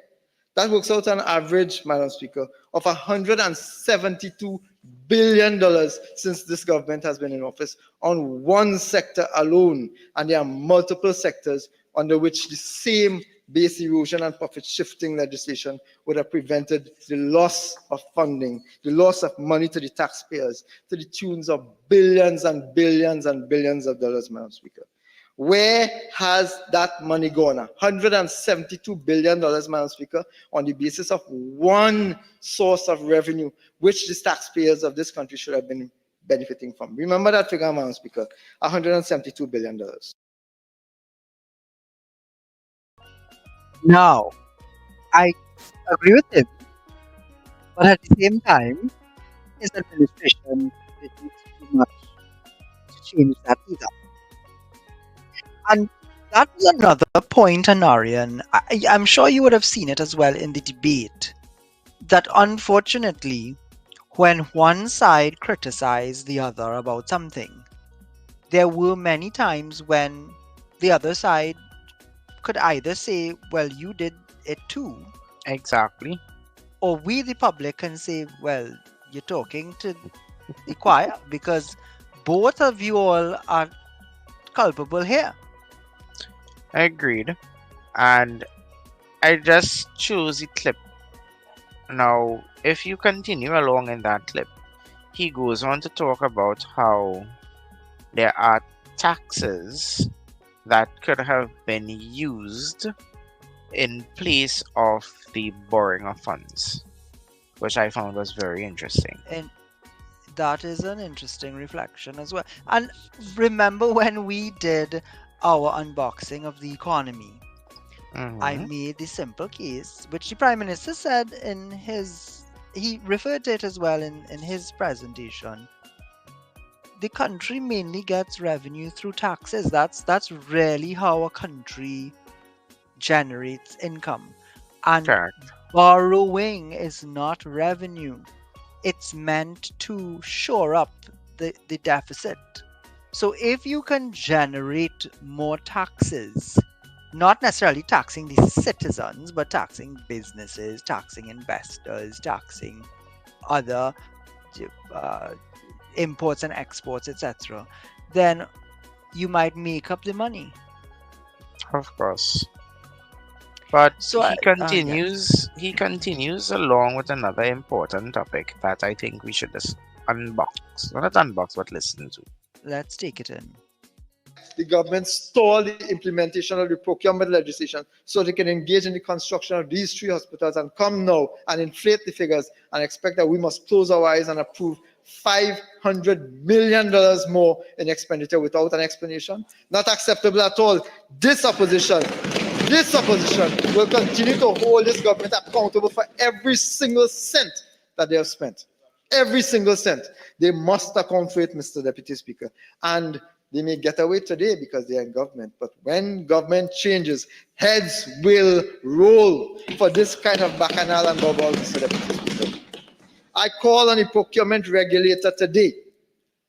That works out an average, Madam Speaker, of $172 billion since this government has been in office on one sector alone. And there are multiple sectors under which the same base erosion and profit shifting legislation would have prevented the loss of funding, the loss of money to the taxpayers, to the tunes of billions and billions and billions of dollars, Madam Speaker. Where has that money gone? $172 billion, Madam Speaker, on the basis of one source of revenue, which the taxpayers of this country should have been benefiting from. Remember that figure, Madam Speaker, $172 billion. Now, I agree with him, but at the same time, his administration didn't do much to change that either. And that was another point, Anarion. I'm sure you would have seen it as well in the debate, that unfortunately, when one side criticized the other about something, there were many times when the other side could either say, well, you did it too, Exactly. or we, the public, can say, well, you're talking to the choir, because both of you all are culpable here. Agreed. And I just chose the clip. Now, if you continue along in that clip, he goes on to talk about how there are taxes that could have been used in place of the borrowing of funds, which I found was very interesting. And that is an interesting reflection as well. And remember when we did our unboxing of the economy, I made the simple case, which the Prime Minister said he referred to it as well in his presentation. The country mainly gets revenue through taxes. That's really how a country generates income. And Correct. borrowing is not revenue. It's meant to shore up the deficit. So if you can generate more taxes, not necessarily taxing the citizens, but taxing businesses, taxing investors, taxing other imports and exports, etc., then you might make up the money. Of course. But So he continues along with another important topic that I think we should just unbox. Well, not unbox, but listen to. let's take it in. The government stalled the implementation of the procurement legislation so they can engage in the construction of these 3 hospitals and come now and inflate the figures and expect that we must close our eyes and approve $500 million more in expenditure without an explanation. Not acceptable at all. This opposition will continue to hold this government accountable for every single cent that they have spent. Every single cent. They must account for it, Mr. Deputy Speaker. And they may get away today because they are in government. But when government changes, heads will roll for this kind of bacchanal and bubble, Mr. Deputy Speaker. I call on the procurement regulator today,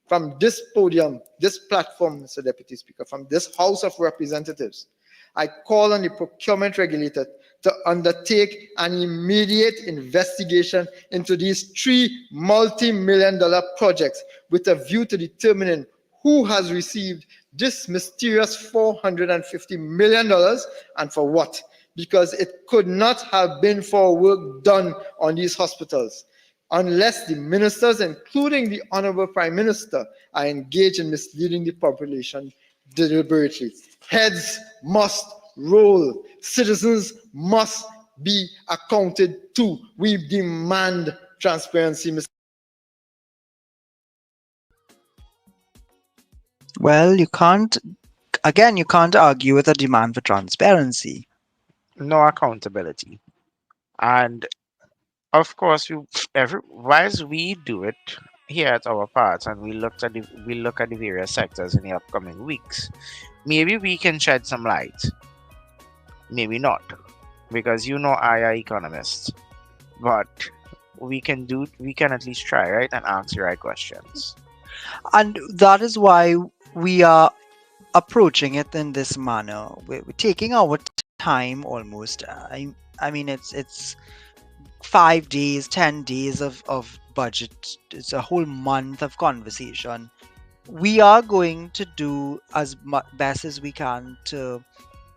from this podium, this platform, Mr. Deputy Speaker, from this House of Representatives, I call on the procurement regulator to undertake an immediate investigation into these 3 multi-million-dollar projects with a view to determining who has received this mysterious $450 million and for what? Because it could not have been for work done on these hospitals unless the ministers, including the Honorable Prime Minister, are engaged in misleading the population deliberately. Heads must roll. Citizens must be accounted to. We demand transparency, Mr. Well, you can't argue with a demand for transparency. No accountability. And of course, whilst we do it here at our parts, and we look at the various sectors in the upcoming weeks, maybe we can shed some light. Maybe not, because I are economists, but we can at least try, right, and ask the right questions. And that is why we are approaching it in this manner. We're taking our time almost. I mean, it's 5 days, 10 days of budget. It's a whole month of conversation. We are going to do as best as we can to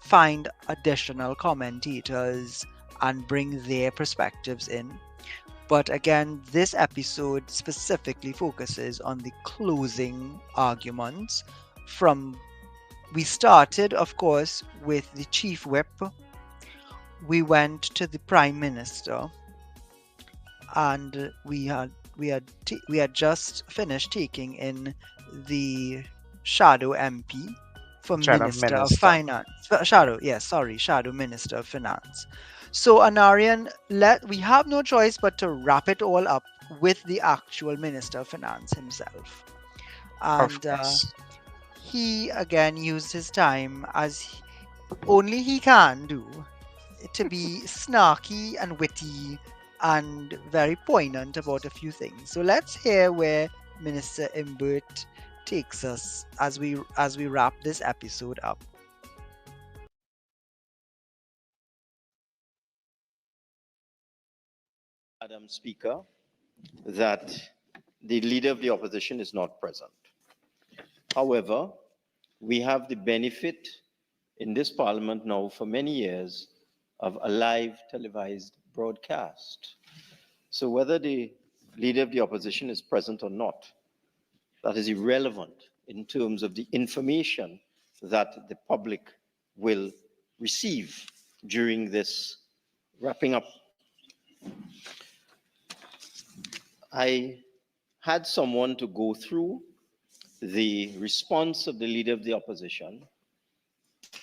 find additional commentators and bring their perspectives in. But again, this episode specifically focuses on the closing arguments. We started, of course, with the chief whip. We went to the prime minister, and we had just finished taking in the shadow MP for Shadow Minister of Minister. Finance. Shadow Minister of Finance. So Anarion, we have no choice but to wrap it all up with the actual Minister of Finance himself. Of And course. he again used his time as only he can do to be snarky and witty and very poignant about a few things. So let's hear where Minister Imbert takes us as we wrap this episode up. Madam Speaker, that the leader of the opposition is not present. However, we have the benefit in this parliament now for many years of a live televised broadcast. So whether the leader of the opposition is present or not, that is irrelevant in terms of the information that the public will receive during this wrapping up. I had someone to go through the response of the leader of the opposition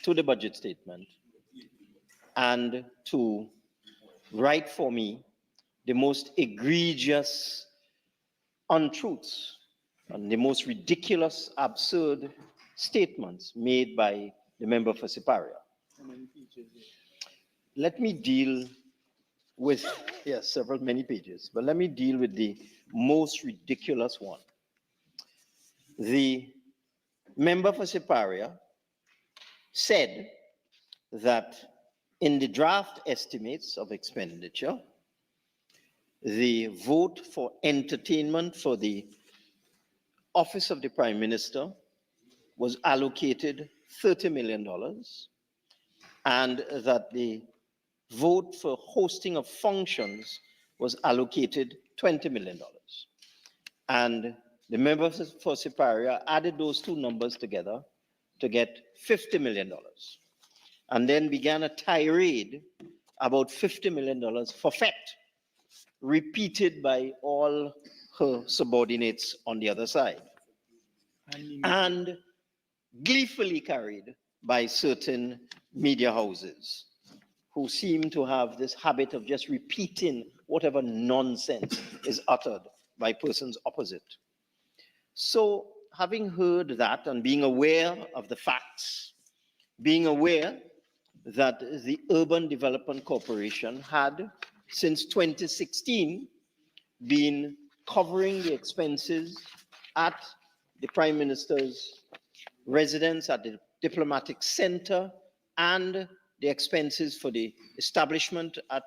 to the budget statement and to write for me the most egregious untruths and the most ridiculous, absurd statements made by the member for Siparia. Let me deal with, yes, many pages, but let me deal with the most ridiculous one. The member for Siparia said that in the draft estimates of expenditure, the vote for entertainment for the office of the Prime Minister was allocated $30 million, and that the vote for hosting of functions was allocated $20 million. And the members for Siparia added those two numbers together to get $50 million, and then began a tirade about $50 million for fact, repeated by all her subordinates on the other side, and gleefully carried by certain media houses who seem to have this habit of just repeating whatever nonsense is uttered by persons opposite. So, having heard that and being aware of the facts, being aware that the Urban Development Corporation had, since 2016, been covering the expenses at the Prime Minister's residence, at the Diplomatic Center, and the expenses for the establishment at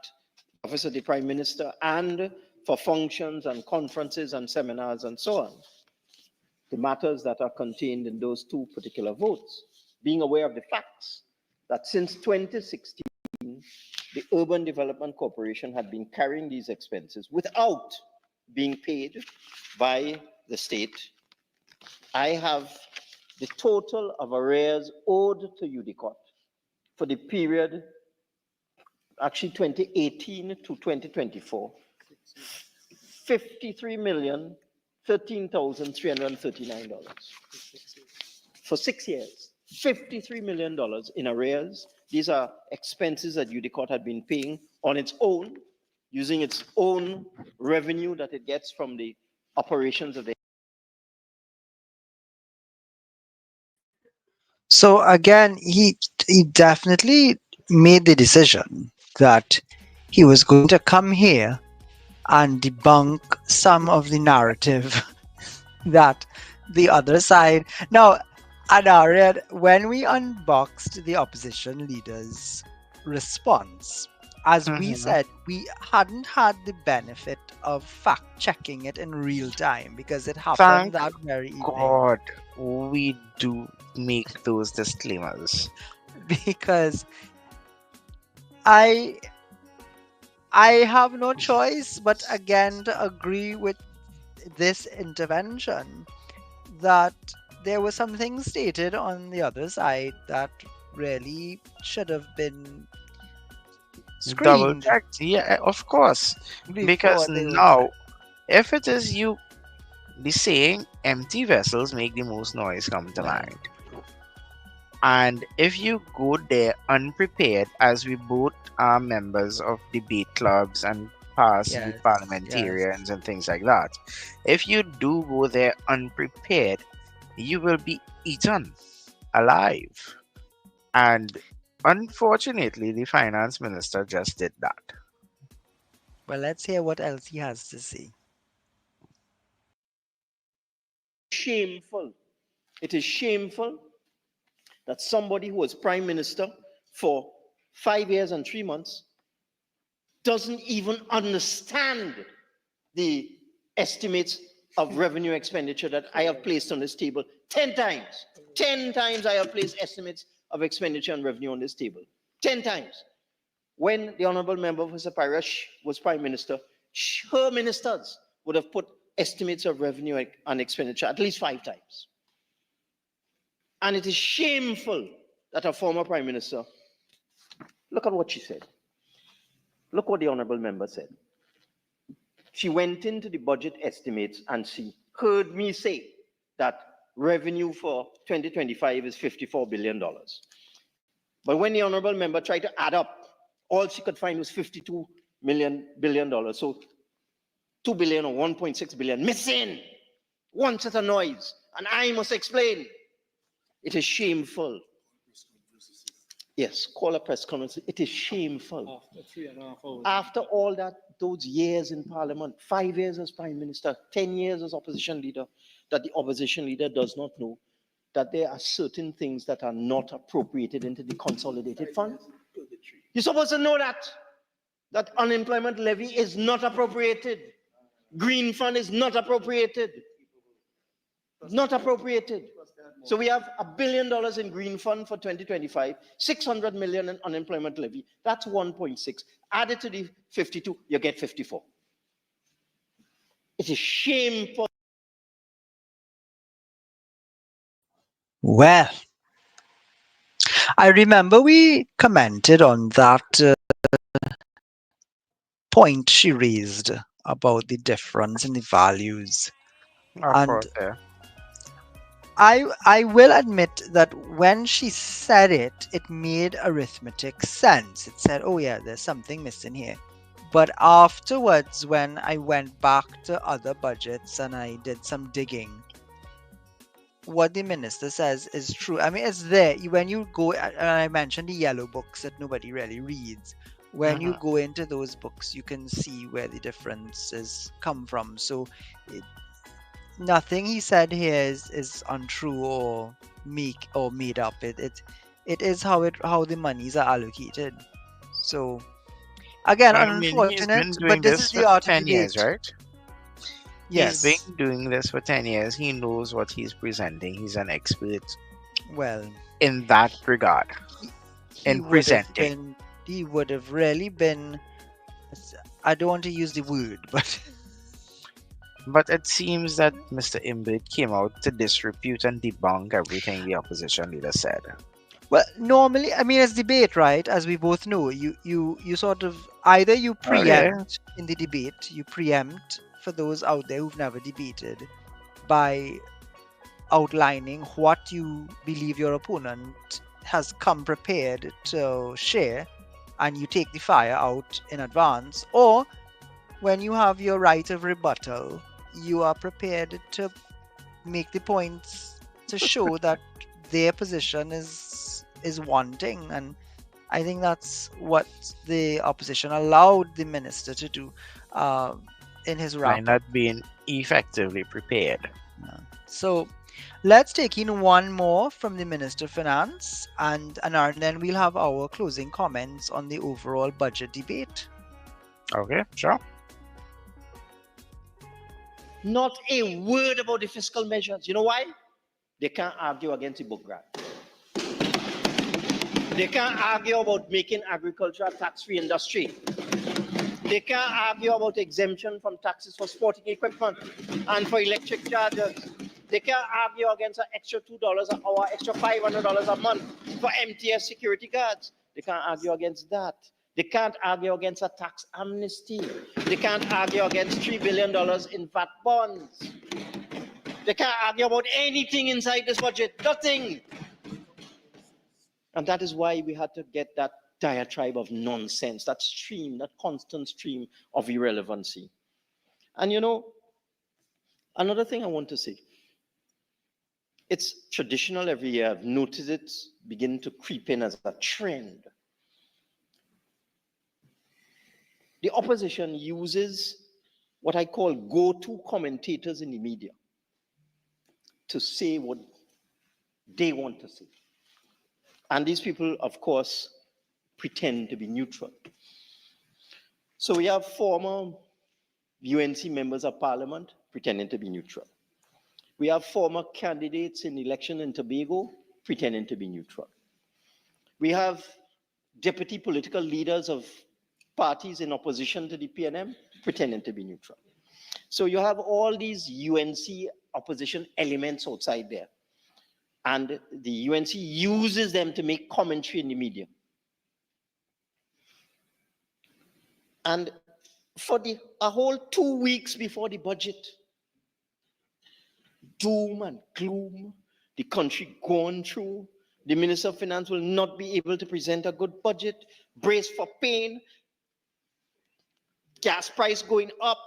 the Office of the Prime Minister, and for functions and conferences and seminars and so on. the matters that are contained in those two particular votes, being aware of the facts that since 2016, the Urban Development Corporation had been carrying these expenses without being paid by the state. I have the total of arrears owed to UDCOT for the period, actually 2018 to 2024, $53,013,339 for 6 years. $53 million in arrears. These are expenses that UDCOT had been paying on its own, using its own revenue that it gets from the operations of the. So again, he definitely made the decision that he was going to come here and debunk some of the narrative that the other side. Now, Anarion, when we unboxed the opposition leader's response, as we Mhm. said, we hadn't had the benefit of fact checking it in real time because it happened Thank that very evening. God we do make those disclaimers. Because I have no choice but again to agree with this intervention that there were some things stated on the other side that really should have been Double screened checked. Yeah, of course. before Because they were now, said. if it is you, the saying, empty vessels make the most noise come to mind. And if you go there unprepared, as we both are members of debate clubs and past Yes, parliamentarians and things like that, if you do go there unprepared, you will be eaten alive. And unfortunately, the finance minister just did that. Well, let's hear what else he has to say. Shameful. It is shameful that somebody who was prime minister for 5 years and 3 months doesn't even understand the estimates of revenue expenditure that I have placed on this table 10 times. 10 times I have placed estimates of expenditure and revenue on this table. 10 times. When the honorable member for Sapphire was prime minister, her ministers would have put estimates of revenue and expenditure at least 5 times. And it is shameful that a former prime minister, look at what she said. Look what the honorable member said. She went into the budget estimates and she heard me say that revenue for 2025 is $54 billion. But when the honorable member tried to add up, all she could find was $52 billion. So 2 billion or 1.6 billion missing. One set of noise. And I must explain. It is shameful. Yes, call a press conference. It is shameful. After all that, those years in parliament, 5 years as prime minister, 10 years as opposition leader, that the opposition leader does not know that there are certain things that are not appropriated into the consolidated fund. You're supposed to know that unemployment levy is not appropriated. Green fund is not appropriated. Not appropriated. So we have $1 billion in green fund for 2025, 600 million in unemployment levy. That's 1.6. Add it to the 52, you get 54. It is shameful. Well, I remember we commented on that point she raised about the difference in the values. Of And course, yeah. I will admit that when she said it, it made arithmetic sense. It said, oh yeah, there's something missing here. But afterwards, when I went back to other budgets and I did some digging, what the minister says is true. I mean, it's there. When you go, and I mentioned the yellow books that nobody really reads. When you go into those books, you can see where the differences come from. So nothing he said here is untrue or made up. It is how the monies are allocated. So again, I mean, he's been unfortunate, doing but this this is for the art of 10 years, debate. right? He's been Yes. doing this for 10 years. He knows what he's presenting. He's an expert Well, in that regard, he he in would have presenting. been he would have really been. I don't want to use the word, but But it seems that Mr. Imbrid came out to disrepute and debunk everything the opposition leader said. well, normally, I mean, it's debate, right? As we both know, you sort of either you Oh, yeah. preempt in the debate, you preempt for those out there who've never debated by outlining what you believe your opponent has come prepared to share, and you take the fire out in advance, or when you have your right of rebuttal, you are prepared to make the points to show that their position is wanting. And I think that's what the opposition allowed the minister to do uh, in his By wrap up. not being effectively prepared. So let's take in one more from the Minister of Finance, and then we'll have our closing comments on the overall budget debate. Okay, sure. Not a word about the fiscal measures. You know why? They can't argue against the book grant. They can't argue about making agriculture a tax-free industry. They can't argue about exemption from taxes for sporting equipment and for electric chargers. They can't argue against an extra $2 an hour, extra $500 a month for MTS security guards. They can't argue against that. They can't argue against a tax amnesty. They can't argue against $3 billion in VAT bonds. They can't argue about anything inside this budget, nothing. And that is why we had to get that diatribe of nonsense, that stream, that constant stream of irrelevancy. And you know, another thing I want to say, it's traditional every year. I've noticed it begin to creep in as a trend. The opposition uses what I call go-to commentators in the media to say what they want to say. And these people, of course, pretend to be neutral. So we have former UNC members of parliament pretending to be neutral. We have former candidates in election in Tobago pretending to be neutral. We have deputy political leaders of parties in opposition to the PNM pretending to be neutral. So you have all these UNC opposition elements outside there. And the UNC uses them to make commentary in the media. And for a whole 2 weeks before the budget, doom and gloom, the country going through, the Minister of Finance will not be able to present a good budget, brace for pain, gas price going up,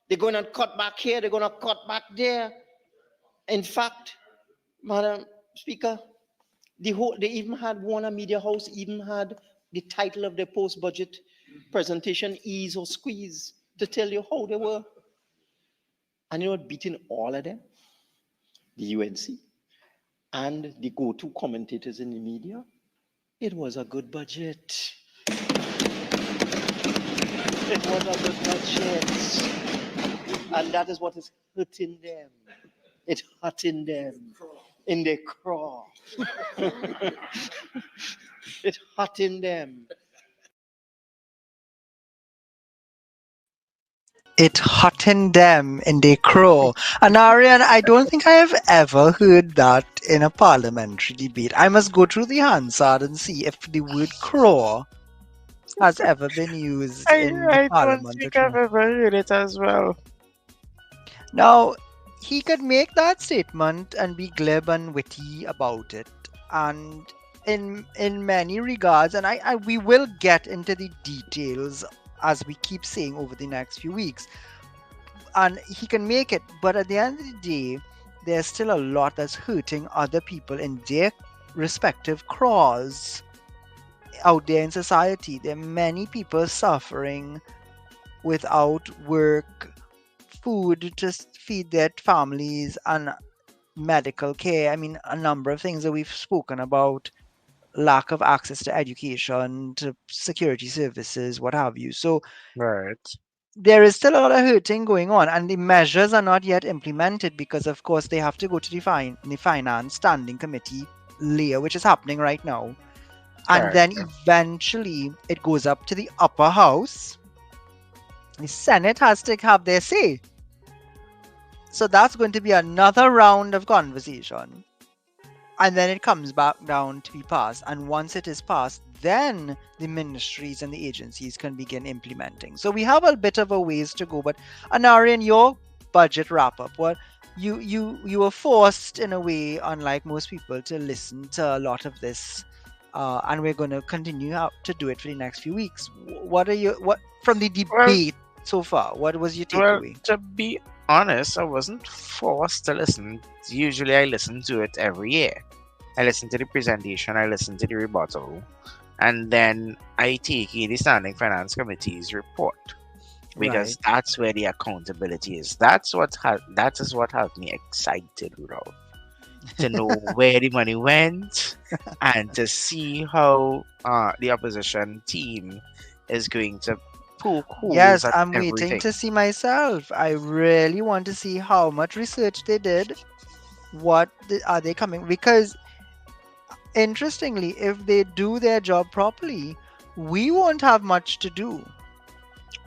they're going to cut back here, they're going to cut back there. In fact, Madam Speaker, they even had Warner Media House even had the title of their post-budget presentation, Ease or Squeeze, to tell you how they were. And you know what, beating all of them? The UNC and the go-to commentators in the media, it was a good budget. It was a good budget. And that is what is hurting them. It's hurting them in their craw. It's hurting them. It hottened them in their crow. And Arian, I don't think I have ever heard that in a parliamentary debate. I must go through the Hansard and see if the word crow has ever been used in the I don't parliament think at I've all. ever heard it as well. Now, he could make that statement and be glib and witty about it. And in many regards, and we will get into the details as we keep saying over the next few weeks. And he can make it, but at the end of the day, there's still a lot that's hurting other people in their respective craws out there in society. There are many people suffering without work, food to feed their families, and medical care. I mean, a number of things that we've spoken about, lack of access to education, to security services, what have you. So Right. there is still a lot of hurting going on, and the measures are not yet implemented because, of course, they have to go to the finance standing committee layer, which is happening right now, and Correct. then eventually it goes up to the upper house. The Senate has to have their say. So that's going to be another round of conversation. And then it comes back down to be passed. And once it is passed, then the ministries and the agencies can begin implementing. So we have a bit of a ways to go. But Anarion, your budget wrap up, what you were forced in a way, unlike most people, to listen to a lot of this. And we're going to continue to do it for the next few weeks. What are you what from the Well, debate so far? What was your well, takeaway? to be honest, I wasn't forced to listen. Usually, I listen to it every year. I listen to the presentation, I listen to the rebuttal, and then I take in the Standing Finance Committee's report because Right. that's where the accountability is. That is what has me excited, Rudolph, to know where the money went and to see how the opposition team is going to poke holes Yes, at I'm waiting everything. to see myself. I really want to see how much research they did. Are they coming? Because interestingly, if they do their job properly, we won't have much to do.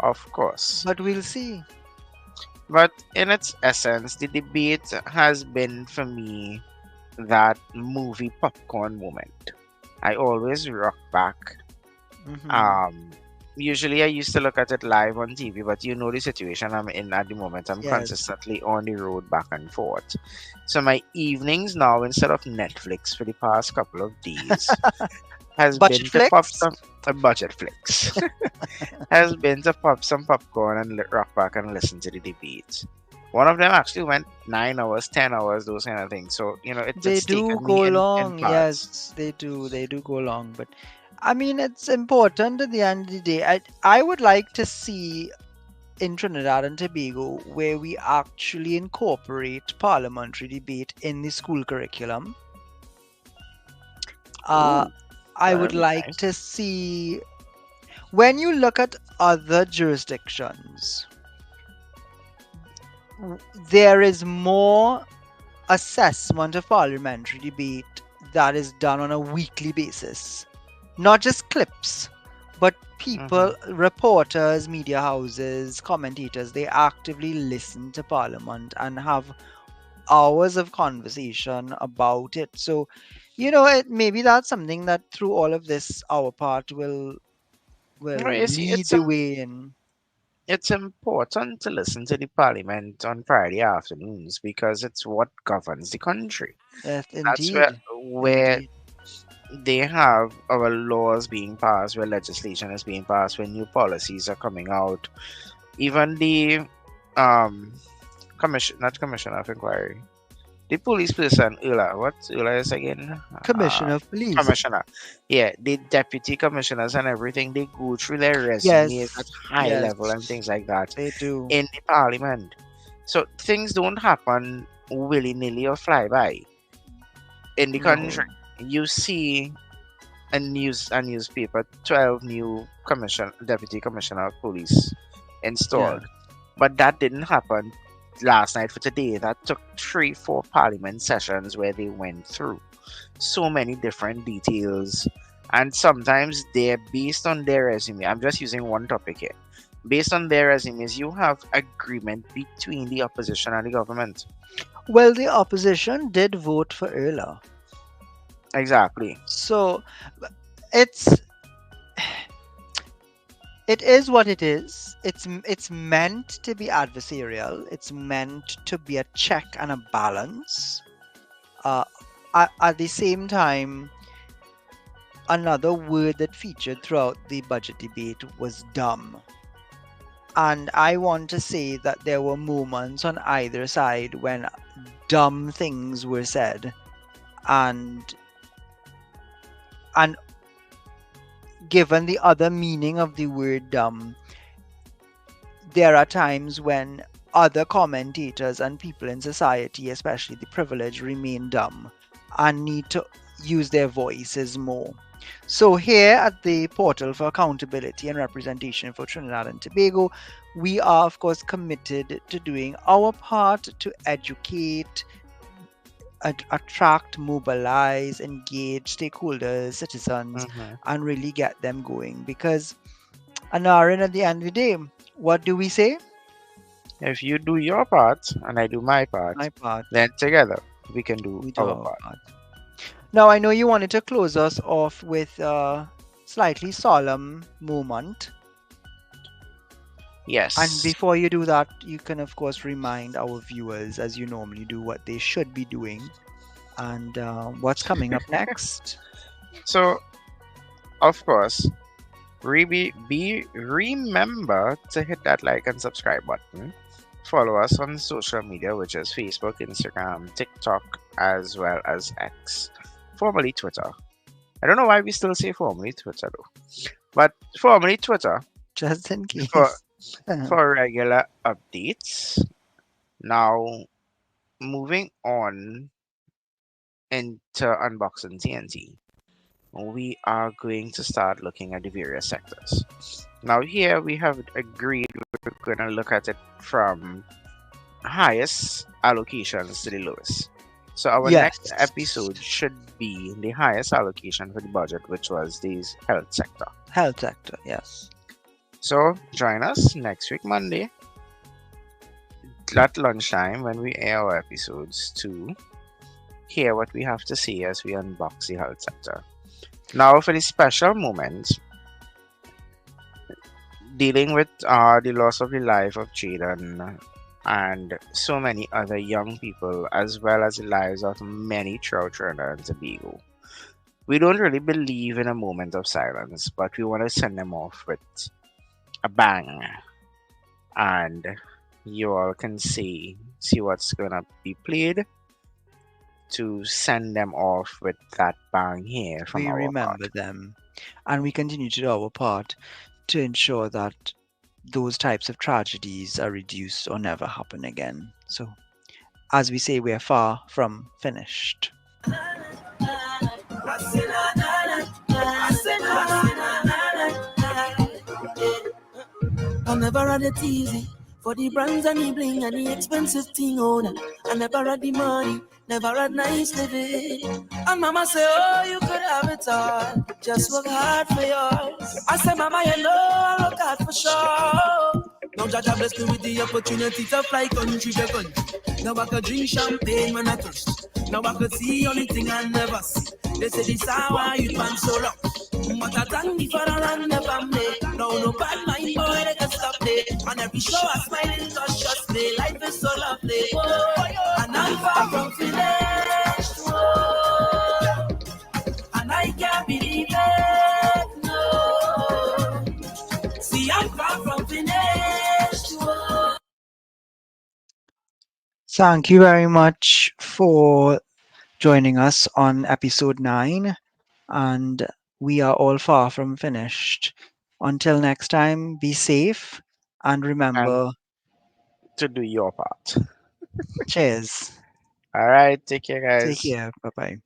Of course. But we'll see. But in its essence, the debate has been for me that movie popcorn moment. I always rock back. Hmm. Um, Usually I used to look at it live on TV, but you know the situation I'm in at the moment. I'm Yes. consistently on the road back and forth. So my evenings now, instead of Netflix for the past couple of days, has Budget been to pop flicks? some a budget flicks. Has been to pop some popcorn and rock back and listen to the debates. One of them actually went 9 hours, 10 hours, those kind of things. So They it's do taken go me in long. parts. Yes, they do. They do go long. But I mean, it's important at the end of the day. I would like to see in Trinidad and Tobago where we actually incorporate parliamentary debate in the school curriculum. Uh, Ooh, I would that'd be like nice. to see when you look at other jurisdictions, there is more assessment of parliamentary debate that is done on a weekly basis. Not just clips, but Hmm. people, reporters, media houses, commentators, they actively listen to Parliament and have hours of conversation about it. So, maybe that's something that through all of this, our part will You see, lead the way in. it's important to listen to the parliament on Friday afternoons because it's what governs the country. Yes, That's where indeed, where indeed. they have our laws being passed, where legislation is being passed, where new policies are coming out. Even the um not commission of inquiry. The police person, Ula, what Ula is again? Uh, Commissioner of Police. Commissioner. Yeah, the deputy commissioners and everything, they go through their resumes at Yes, high yes, level and things like that they do. in the parliament. So things don't happen willy nilly or fly by in the country. No. You see a newspaper, 12 new deputy commissioner of police Yeah. installed. But that didn't happen last night for today. That took 3, 4 parliament sessions where they went through so many different details. And sometimes they're based on their resume. I'm just using one topic here. Based on their resumes, you have agreement between the opposition and the government. Well, the opposition did vote for Erla. Exactly. So it's it is what it is. It's meant to be adversarial. It's meant to be a check and a balance. Uh, at the same time, another word that featured throughout the budget debate was dumb. And I want to say that there were moments on either side when dumb things were said, and and given the other meaning of the word dumb, there are times when other commentators and people in society, especially the privileged, remain dumb and need to use their voices more. So, here at the Portal for Accountability and Representation for Trinidad and Tobago, we are, of course, committed to doing our part to educate, attract, mobilize, engage stakeholders, citizens, Mhm. and really get them going. Because, Anarion, at the end of the day, what do we say? If you do your part and I do my part, My part, then together we can do we do our our part. part. Now, I know you wanted to close us off with a slightly solemn moment. And Yes. before you do that, you can, of course, remind our viewers, as you normally do, what they should be doing and what's coming up next. So, of course, remember to hit that like and subscribe button. Follow us on social media, which is Facebook, Instagram, TikTok, as well as X, formerly Twitter. I don't know why we still say formerly Twitter though, but formerly Twitter Just in for case. for regular updates. Now, moving on into unboxing TNT, we are going to start looking at the various sectors. Now, here we have agreed we're going to look at it from highest allocations to the lowest. So, our next Yes. episode should be the highest allocation for the budget, which was the health sector. Health sector, yes. So, join us next week, Monday, at lunchtime when we air our episodes to hear what we have to say as we unbox the health sector. Now, for the special moment, dealing with the loss of the life of Jaden and so many other young people, as well as the lives of many throughout Trinidad and Tobago. We don't really believe in a moment of silence, but we want to send them off with a bang. And you all can see what's gonna be played to send them off with that bang here from We our part. remember them and we continue to do our part to ensure that those types of tragedies are reduced or never happen again. So, as we say, we are far from finished. I never had it easy for the brands and the bling and the expensive thing on. I never had the money, never had nice living. And mama say, oh, you could have it all. Just work hard for yours. I say, mama, you know I work hard for sure. Now Jaja bless me with the opportunity to fly country to country. Now I could drink champagne when I thirst. Now I could see only thing I never see. They say this hour you been so long. But I thank the father and the family. No bad mind boy they can stop me. And every show I smiling just trust me. Life is so lovely. Oh, and I'm far from finished. Oh, and I can't believe it. No. See, I'm far from finished. Oh. Thank you very much for joining us on episode 9, and we are all far from finished. Until next time, be safe and And remember, to do your part. cheers. All right, take care, Take guys. care. Bye bye.